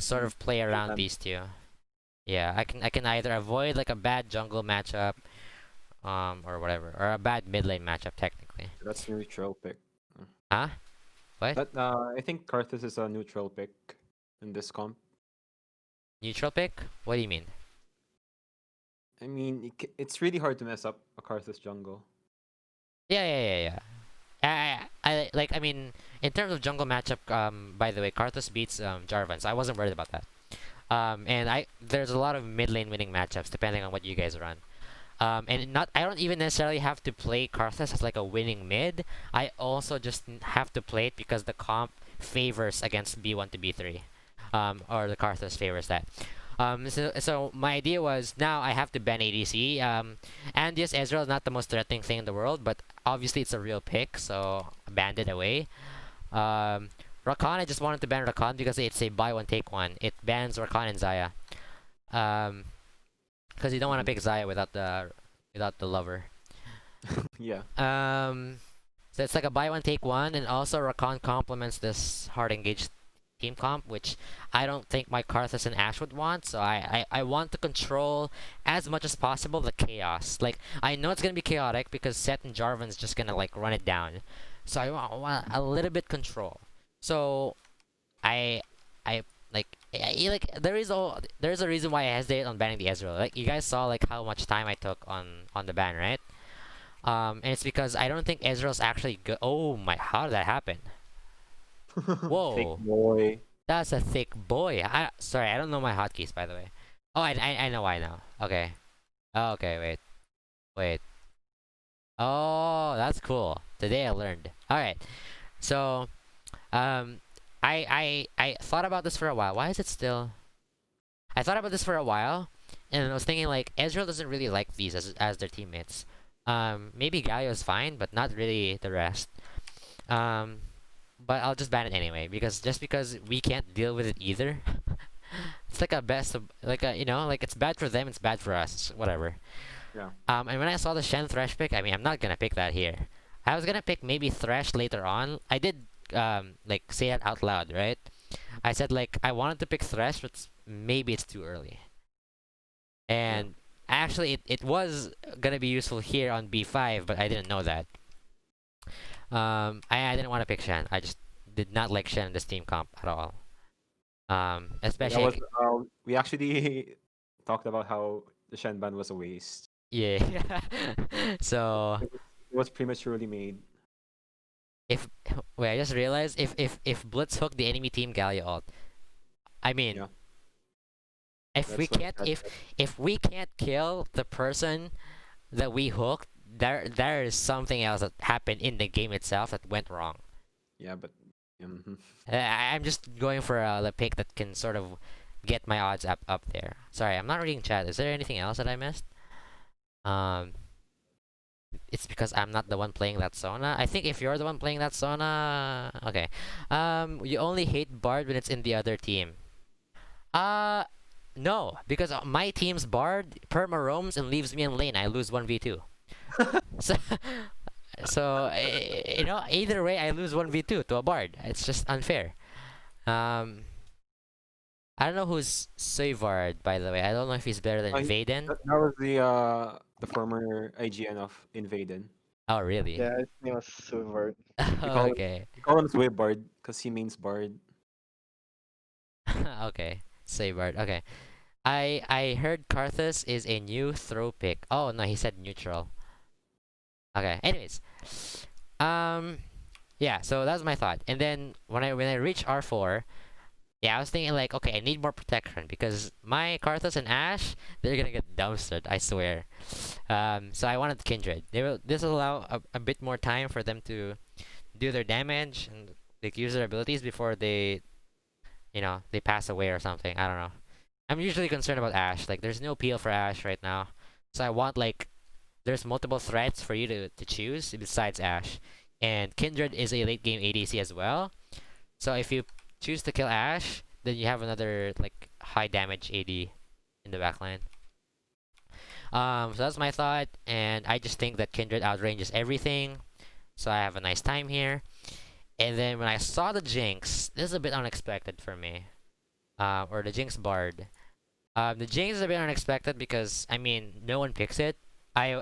sort of play around these two. Yeah, I can either avoid like a bad jungle matchup, or whatever, or a bad mid lane matchup technically. That's neutral pick. Huh? What? But I think Karthus is a neutral pick in this comp. Neutral pick? What do you mean? I mean, it's really hard to mess up a Karthus jungle. Yeah. I mean, in terms of jungle matchup, by the way, Karthus beats Jarvan, so I wasn't worried about that. And there's a lot of mid lane winning matchups depending on what you guys run. And I don't even necessarily have to play Karthus as like a winning mid. I also just have to play it because the comp favors against B1 to B3, or the Karthus favors that. So my idea was now I have to ban ADC. Andeus Ezreal is not the most threatening thing in the world, but obviously it's a real pick, so I banned it away. Rakan, I just wanted to ban Rakan because it's a buy one take one. It bans Rakan and Xayah. Because you don't want to pick Xayah without the lover. Yeah. So it's like a buy one take one, and also Rakan complements this hard engaged team comp, which I don't think my Karthus and Ashe would want. So I want to control as much as possible the chaos. Like I know it's gonna be chaotic because Sett and Jarvan's just gonna like run it down. So I want a little bit control. So there's a reason why I hesitate on banning the Ezreal. Like you guys saw like how much time I took on the ban, right? And it's because I don't think Ezreal's actually good. Oh my, how did that happen? Whoa. Thick boy. That's a thick boy. Sorry, I don't know my hotkeys by the way. Oh, I know why now. Okay. Oh, okay, wait. Oh, that's cool. Today I learned. All right. So, I thought about this for a while. Why is it still? I thought about this for a while, and I was thinking like Ezreal doesn't really like these as their teammates. Maybe Galio is fine, but not really the rest. But I'll just ban it anyway because we can't deal with it either. It's like a best of like a like it's bad for them, it's bad for us. It's whatever. Yeah. And when I saw the Shen Thresh pick, I mean I'm not gonna pick that here. I was gonna pick maybe Thresh later on. I did like say that out loud, right? I said like I wanted to pick Thresh, but maybe it's too early. And actually it was gonna be useful here on B5, but I didn't know that. I didn't want to pick Shen. I just did not like Shen in this team comp at all. Especially we actually talked about how the Shen ban was a waste. yeah. So It was prematurely made. I just realized if Blitz hooked the enemy team Galio ult, I mean, Yeah. if we can't if we can't kill the person that we hooked, there is something else that happened in the game itself that went wrong. Yeah, but I'm just going for a pick that can sort of get my odds up there. Sorry, I'm not reading chat. Is there anything else that I missed? It's because I'm not the one playing that Sona. I think if you're the one playing that Sona, okay. You only hate Bard when it's in the other team. No, because my team's Bard perma roams and leaves me in lane. I lose 1v2. So either way, I lose 1v2 to a Bard. It's just unfair. Um, I don't know who's Suivard, by the way. I don't know if he's better than Vaden. That was the former IGN of Invaden. Oh, really? Yeah, his name was Silver. Okay. We call him Swibard because he means bard. Okay. Suivard. Okay. I heard Karthus is a new throw pick. Oh no, he said neutral. Okay. Anyways, yeah. So that's my thought. And then when I reach R4, yeah, I was thinking like, okay, I need more protection because my Karthus and Ashe, they're gonna get dumpstered. I swear. So I wanted Kindred. This will allow a bit more time for them to do their damage and like use their abilities before they pass away or something. I don't know. I'm usually concerned about Ashe. Like, there's no peel for Ashe right now. So I want, like, there's multiple threats for you to choose besides Ashe. And Kindred is a late game ADC as well. So if you choose to kill Ashe, then you have another, like, high damage AD in the backline. So that's my thought. And I just think that Kindred outranges everything. So I have a nice time here. And then when I saw the Jinx, this is a bit unexpected for me. Or the Jinx Bard. The Jinx is a bit unexpected because I mean no one picks it. I'm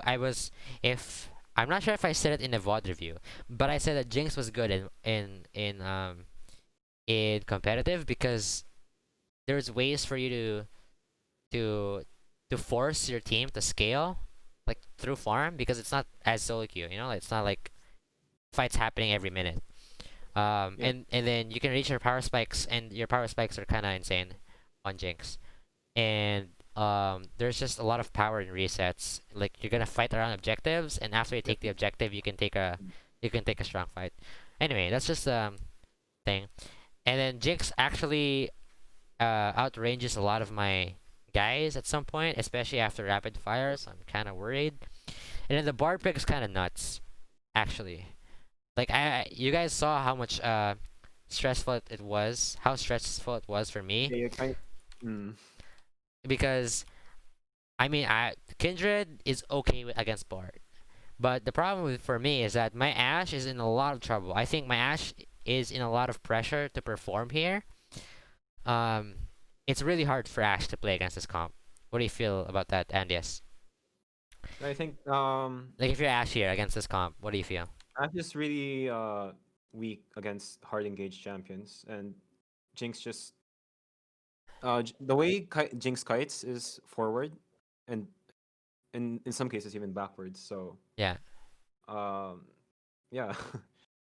not sure if I said it in the VOD review, but I said that Jinx was good in competitive because there's ways for you to force your team to scale like through farm because it's not as solo queue, it's not like fights happening every minute. And then you can reach your power spikes, and your power spikes are kind of insane on Jinx. And there's just a lot of power in resets. Like you're gonna fight around objectives, and after you take the objective, you can take a strong fight. Anyway, that's just thing. And then Jinx actually outranges a lot of my guys at some point, especially after rapid fire. So I'm kind of worried. And then the Bard pick is kind of nuts, actually. Like you guys saw how much stressful it was. How stressful it was for me. Yeah, Because I mean, Kindred is okay against Bard, but the problem for me is that my Ashe is in a lot of trouble. I think my Ashe is in a lot of pressure to perform here. It's really hard for Ashe to play against this comp. What do you feel about that, Andeus? I think Like if you're Ashe here against this comp, what do you feel? I'm just really weak against hard engaged champions, and Jinx just the way Jinx kites is forward, and in some cases even backwards. So Yeah. Yeah,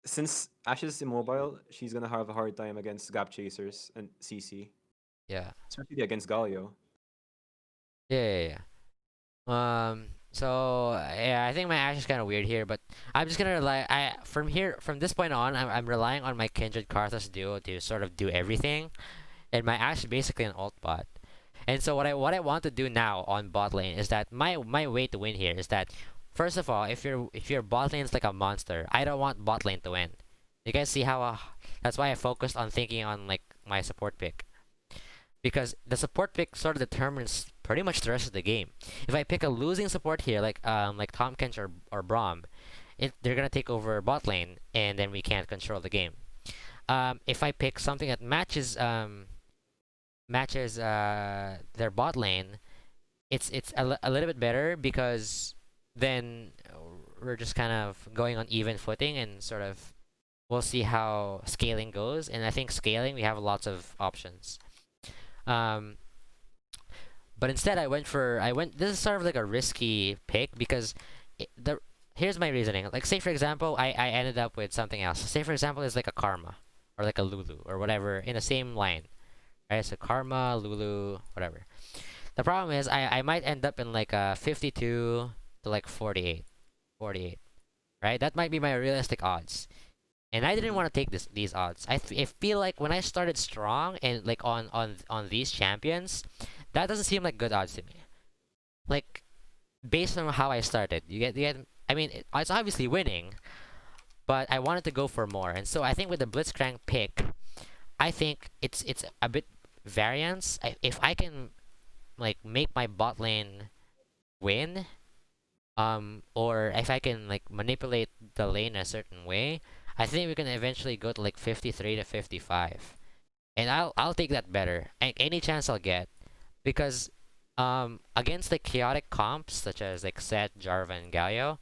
since Ash is immobile, she's gonna have a hard time against gap chasers and CC, Yeah. especially against Galio. Yeah. So yeah, I think my Ashe is kind of weird here, but I'm just gonna rely. From this point on, I'm relying on my Kindred Karthus duo to sort of do everything, and my Ashe is basically an alt bot. And so what I want to do now on bot lane is that my way to win here is that first of all, if your bot lane is like a monster, I don't want bot lane to win. You guys see how that's why I focused on thinking on like my support pick. Because the support pick sort of determines pretty much the rest of the game. If I pick a losing support here, like Tompkins or Braum, they're gonna take over bot lane, and then we can't control the game. If I pick something that matches their bot lane, it's a little bit better because then we're just kind of going on even footing and sort of we'll see how scaling goes. And I think scaling we have lots of options. But instead I went. This is sort of like a risky pick because here's my reasoning. Like say for example, I ended up with something else. Say for example, it's like a Karma or like a Lulu or whatever in the same line. Right, so Karma, Lulu, whatever. The problem is I might end up in like a 52 to like 48, right? That might be my realistic odds. And I didn't want to take these odds. I feel like when I started strong and like on these champions, that doesn't seem like good odds to me. Like based on how I started, you get. I mean, it's obviously winning, but I wanted to go for more. And so I think with the Blitzcrank pick, I think it's a bit variance. If I can like make my bot lane win, or if I can like manipulate the lane a certain way, I think we can eventually go to like 53 to 55. and I'll take that better. Any chance I'll get, because against the chaotic comps such as like Set, Jarvan, and Galio,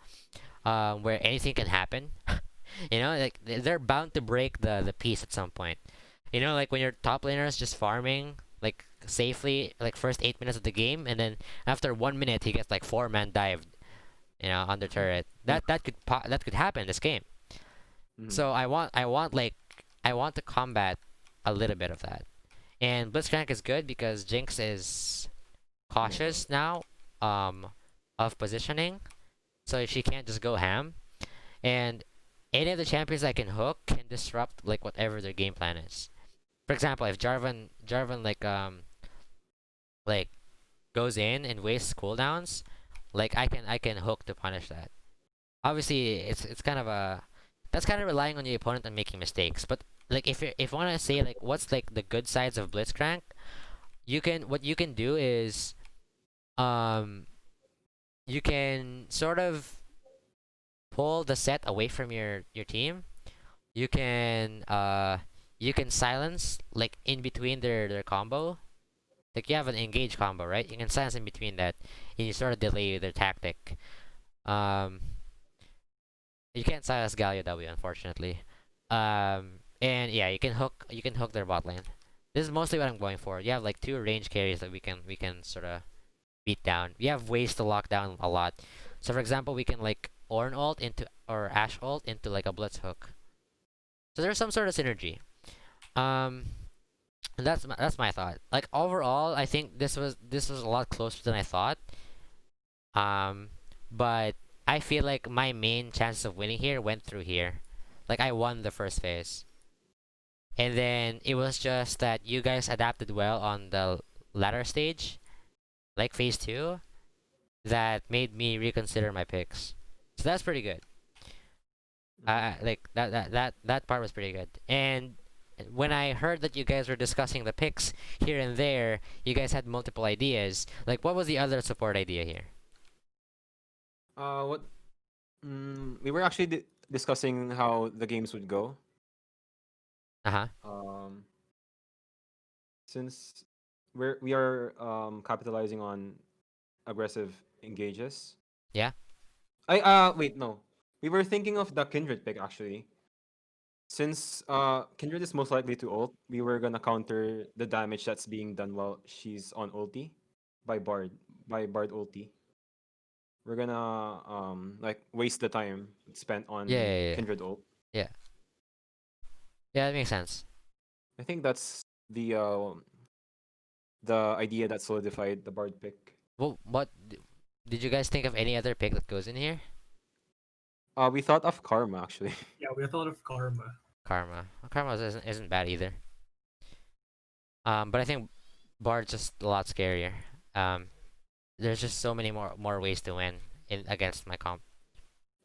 where anything can happen. You know, like they're bound to break the piece at some point. You know, like when your top laner is just farming like safely, like first 8 minutes of the game, and then after 1 minute he gets like 4-man dived, you know, on the turret. That could happen this game. Mhm. So I want to combat a little bit of that. And Blitzcrank is good because Jinx is cautious now, of positioning, so she can't just go ham. And any of the champions I can hook can disrupt like whatever their game plan is. For example, if Jarvan like goes in and wastes cooldowns, like I can hook to punish that. Obviously, it's kind of a that's kind of relying on your opponent and making mistakes. But like if you want to say like what's like the good sides of Blitzcrank, what you can do is um you can sort of pull the set away from your team. You can silence like in between their combo. Like you have an engage combo, right? You can silence in between that, and you sort of delay their tactic. Um, you can't silence Galio W, unfortunately. And yeah, you can hook their bot lane. This is mostly what I'm going for. You have like two range carries that we can sort of beat down. We have ways to lock down a lot. So for example, we can like Ornn ult into or Ashe ult into like a Blitz hook. So there's some sort of synergy. Um, and that's my thought. Like overall, I think this was a lot closer than I thought. Um, but I feel like my main chances of winning here went through here. Like I won the first phase, and then it was just that you guys adapted well on the latter stage, like phase two, that made me reconsider my picks. So that's pretty good. Like that part was pretty good. And when I heard that you guys were discussing the picks here and there, you guys had multiple ideas. Like, what was the other support idea here? What? We were actually discussing how the games would go. Uh huh. Since we are capitalizing on aggressive engages. Yeah. Wait, no. We were thinking of the Kindred pick actually. Since Kindred is most likely to ult, we were gonna counter the damage that's being done while she's on ulti by Bard ulti. We're gonna like waste the time spent on Yeah. Kindred ult. Yeah. Yeah, that makes sense. I think that's the idea that solidified the Bard pick. Well, did you guys think of any other pick that goes in here? We thought of Karma actually. Yeah, we thought of Karma. Karma isn't bad either. But I think Bard's just a lot scarier. There's just so many more ways to win in against my comp.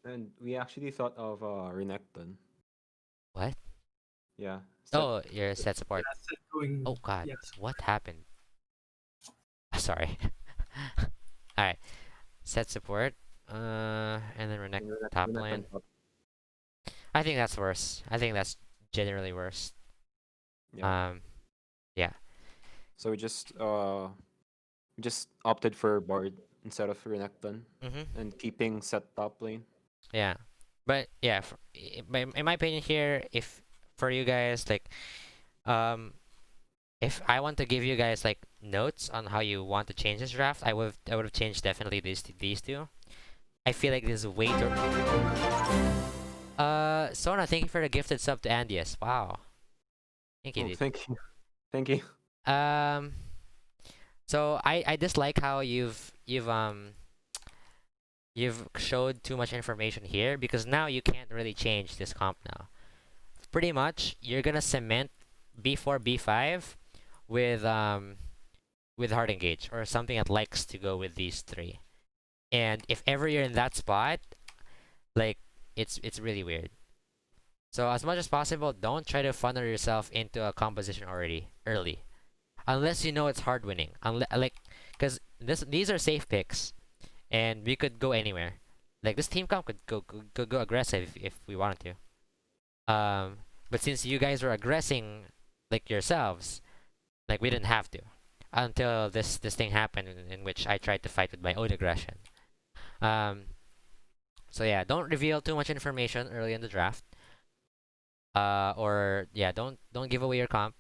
And we actually thought of Renekton. What? Yeah. Oh, your set support. Yeah, set going. Oh God, Yes. what happened? Sorry. All right, set support. And then Renekton top lane. I think that's worse. I think that's generally worse. Yeah. Yeah. So we just opted for Bard instead of Renekton Mhm. and keeping set top lane. Yeah. But yeah, in my opinion here, if for you guys like, if I want to give you guys like notes on how you want to change this draft, I would have changed definitely these two. I feel like this is way too. Sona, thank you for the gifted sub to Andeus. Wow. Thank you, Oh, dude. thank you. Thank you. So I dislike how you've showed too much information here because now you can't really change this comp now. Pretty much, you're gonna cement B4 B5 with hard engage or something that likes to go with these three. And if ever you're in that spot, like it's really weird. So as much as possible, don't try to funnel yourself into a composition already early, unless you know it's hard winning. Because these are safe picks, and we could go anywhere. Like this team comp could go aggressive if we wanted to. But since you guys are aggressing like yourselves. Like we didn't have to until this thing happened in which I tried to fight with my own aggression. Um, so yeah, don't reveal too much information early in the draft. Or yeah, don't give away your comp.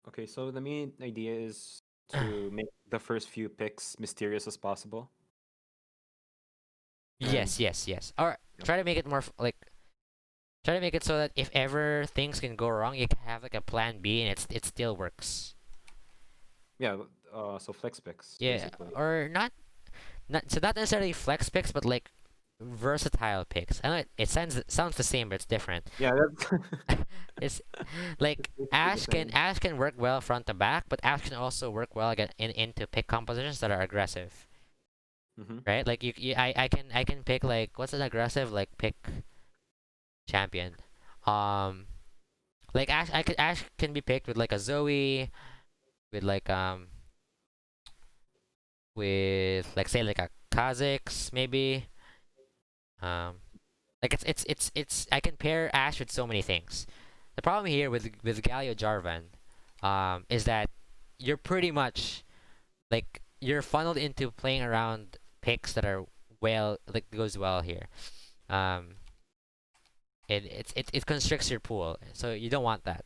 Okay, so the main idea is to make the first few picks mysterious as possible. Yes, yes, yes. Or Yep. try to make it more try to make it so that if ever things can go wrong, you can have like a plan B and it still works. Yeah, so flex picks, Yeah, basically. or not necessarily flex picks, but like versatile picks. I know it sounds the same, but it's different. Yeah, that's It's like basically the Ash same. can work well front to back, but Ash can also work well into pick compositions that are aggressive, Mm-hmm. right? Like I can pick like what's an aggressive like pick champion, um like Ash can be picked with like a Zoe, with like with like say like a Kha'Zix maybe, um like it's I can pair Ash with so many things. The problem here with Galio Jarvan, is that you're pretty much like you're funneled into playing around picks that are well like goes well here. Um, it constricts your pool, so you don't want that.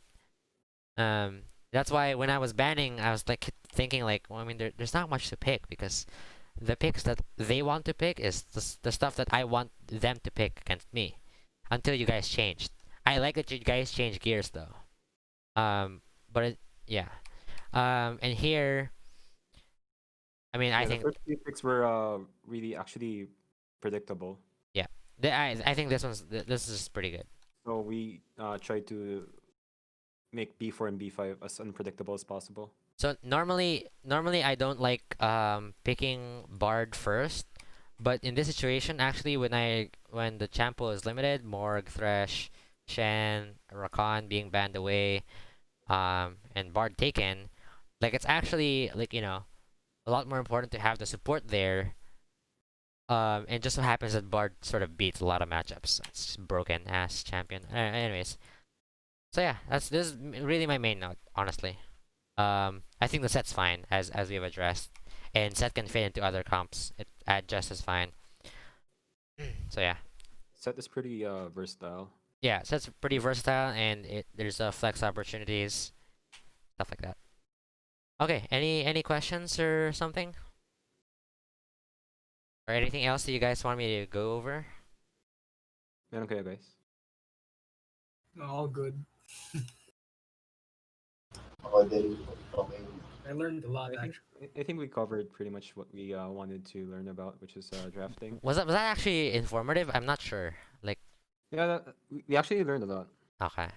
That's why when I was banning, I was like thinking like, well, I mean, there's not much to pick because the picks that they want to pick is the stuff that I want them to pick against me. Until you guys changed. I like that you guys changed gears though. But yeah. And here, I mean, I Yeah, the think first few picks were really actually predictable. yeah, I think this is pretty good. So we tried to make B4 and B5 as unpredictable as possible. So normally I don't like picking Bard first, but in this situation, actually, when the champ pool is limited, Morg, Thresh, Shen, Rakan being banned away, and Bard taken, like it's actually like a lot more important to have the support there. And just so happens that Bard sort of beats a lot of matchups. It's just broken ass champion. Anyways, so yeah, this is really my main note, honestly. I think the set's fine as we've addressed, and set can fit into other comps. It just as fine. So yeah, Set is pretty versatile. yeah, set's pretty versatile, and there's flex opportunities, stuff like that. Okay, any questions or something, or anything else that you guys want me to go over? Okay, guys. All good. Ako din, okay. I learned a lot I think actually. I think we covered pretty much what we wanted to learn about, which is drafting. Was that actually informative? I'm not sure. Like, Yeah, we actually learned a lot. okay.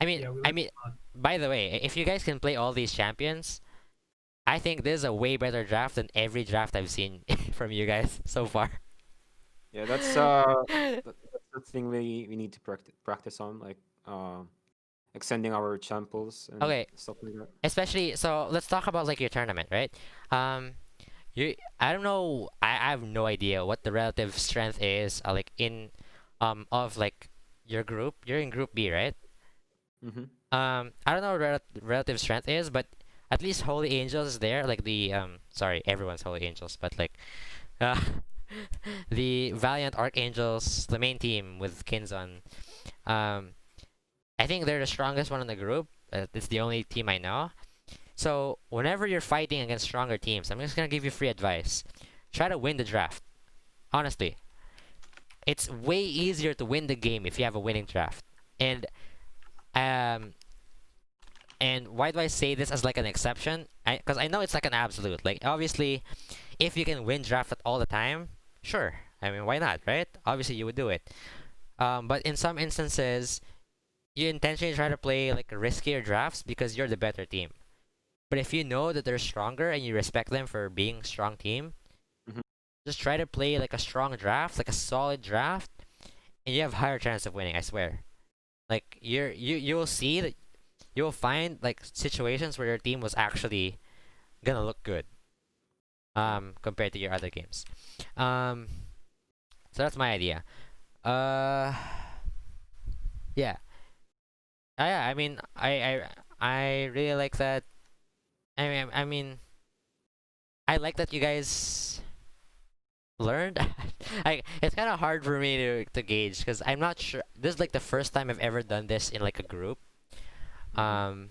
I mean, Yeah, we I learned mean, a lot. by the way, if you guys can play all these champions, I think this is a way better draft than every draft I've seen from you guys so far. Yeah, that's the thing we need to practice on, like extending our champles and Okay. stuff like that. Especially, so let's talk about like your tournament, right? You I don't know. I have no idea what the relative strength is. Like in of like your group. You're in Group B, right? Mm-hmm. I don't know what relative strength is, but at least Holy Angels is there. Like the sorry, everyone's Holy Angels, but like uh, the Valiant Archangels, the main team with Kinzon. I think they're the strongest one in the group. It's the only team I know. So whenever you're fighting against stronger teams, I'm just gonna give you free advice. Try to win the draft. Honestly, it's way easier to win the game if you have a winning draft. And um, and why do I say this as like an exception? Because I know it's like an absolute. Like obviously, if you can win draft all the time, sure. I mean, why not, right? Obviously, you would do it. But in some instances, you intentionally try to play like riskier drafts because you're the better team. But if you know that they're stronger and you respect them for being a strong team, Mhm. just try to play like a strong draft, like a solid draft, and you have higher chance of winning. I swear. Like you will see that you will find like situations where your team was actually gonna look good. Compared to your other games. So that's my idea. Uh, yeah. Yeah, I mean, I really like that. I mean, I like that you guys learned. It's kind of hard for me to gauge because I'm not sure. This is like the first time I've ever done this in like a group. Um,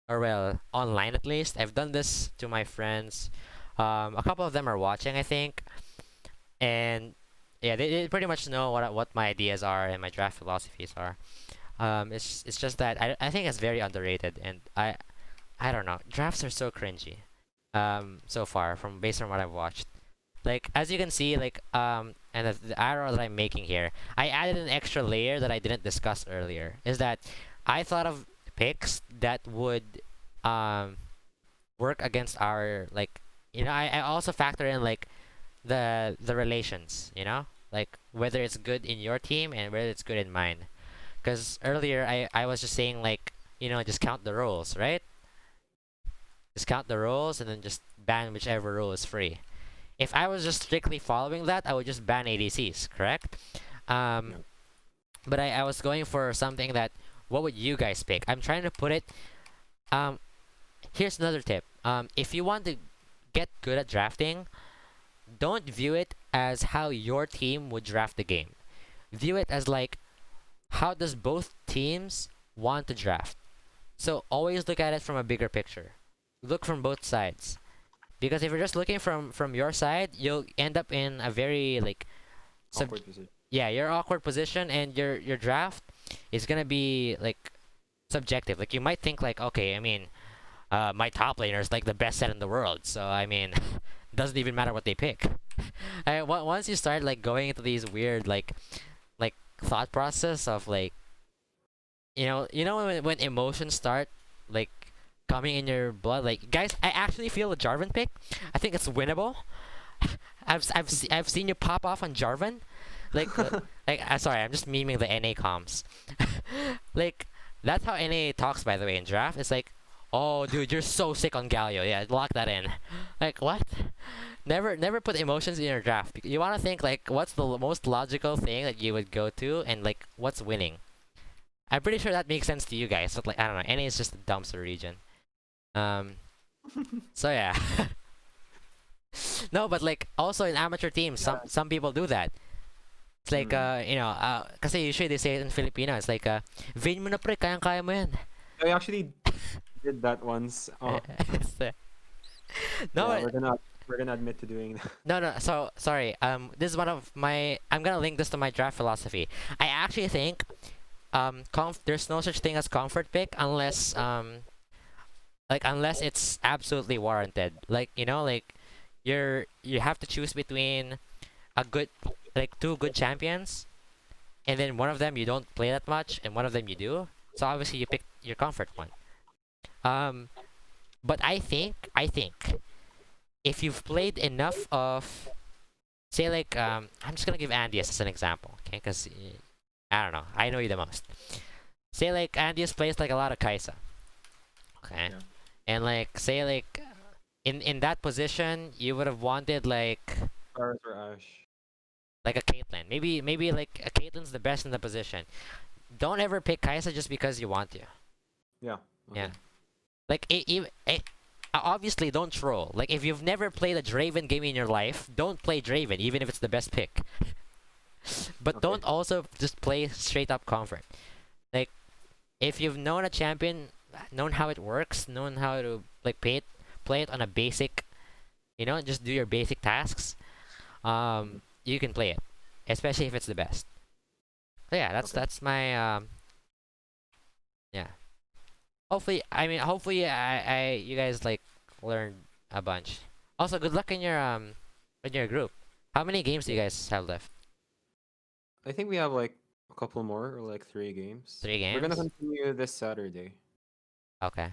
or well, online at least. I've done this to my friends. A couple of them are watching, I think, and yeah, they pretty much know what my ideas are and my draft philosophies are. It's just that I think it's very underrated, and I don't know. Drafts are so cringy. So far from based on what I've watched. Like as you can see, like and the arrow that I'm making here, I added an extra layer that I didn't discuss earlier. Is that I thought of picks that would um work against our like I also factor in like the relations, like whether it's good in your team and whether it's good in mine. Because earlier I was just saying like just count the rolls, right? Just count the rolls and then just ban whichever role is free. If I was just strictly following that, I would just ban ADCs, correct? Um, Yeah. but I was going for something that, what would you guys pick? I'm trying to put it. Um, Here's another tip. If you want to get good at drafting, don't view it as how your team would draft the game. View it as like, how does both teams want to draft? So always look at it from a bigger picture. Look from both sides. Because if you're just looking from your side, you'll end up in a very like Awkward position. yeah, your awkward position, and your draft is gonna be like subjective. Like you might think like, okay, I mean, my top laner is like the best set in the world, so I mean, doesn't even matter what they pick. Once you start like going into these weird like thought process of like, when emotions start like coming in your blood, like guys, I actually feel the Jarvan pick. I think it's winnable. I've seen you pop off on Jarvan, like sorry, I'm just memeing the NA comms. Like that's how NA talks, by the way, in draft. It's like, oh dude, you're so sick on Galio. Yeah, lock that in. Like what? Never put emotions in your draft. You want to think like what's the most logical thing that you would go to, and like what's winning. I'm pretty sure that makes sense to you guys, but like I don't know, NA is just a dumpster region. So yeah. No, but like also in amateur teams, some people do that. It's like kasi usually they say it in Filipino. It's like Vin mo na pre, kayang-kaya mo yan. I actually did that once. No, Yeah, we're gonna admit to doing that. no. So sorry. This is one of my. I'm gonna link this to my draft philosophy. I actually think, there's no such thing as comfort pick unless unless it's absolutely warranted. Like like you have to choose between a good like two good champions, and then one of them you don't play that much, and one of them you do. So obviously you pick your comfort one. But I think if you've played enough of, say like I'm just gonna give Andeus as an example, okay? Because I don't know, I know you the most. Say like Andeus plays like a lot of Kaisa, okay? Yeah. And like say like in that position you would have wanted like Stars or Ash. a Caitlyn. Maybe like a Caitlyn's the best in the position. Don't ever pick Kaisa just because you want to. Yeah. Okay. Yeah. Like obviously don't troll. Like if you've never played a Draven game in your life, don't play Draven even if it's the best pick. But Okay. don't also just play straight up comfort. Like if you've known a champion, known how it works, known how to like play it on a basic, just do your basic tasks, you can play it, especially if it's the best. So yeah, that's my yeah. Hopefully I you guys like learned a bunch. Also, good luck in your group. How many games do you guys have left? I think we have like a couple more or like 3 games. 3 We're gonna games? continue this Saturday. Okay.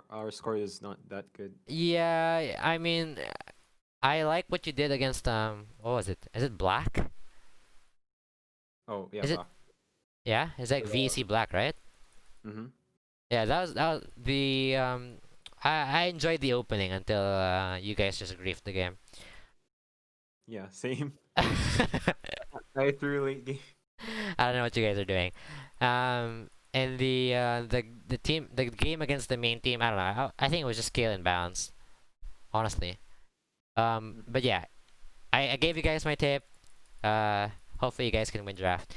Our score is not that good. Yeah, I mean, I like what you did against what was it? Is it Black? Oh yeah. Is it- Yeah, it's like VEC Black, right? Mm-hmm. Yeah, that was the I enjoyed the opening until you guys just griefed the game. Yeah. Same. I I threw late game. don't know what you guys are doing. and the game against the main team, I don't know. I think it was just scale and balance, honestly. But yeah, I gave you guys my tip. Hopefully you guys can win draft.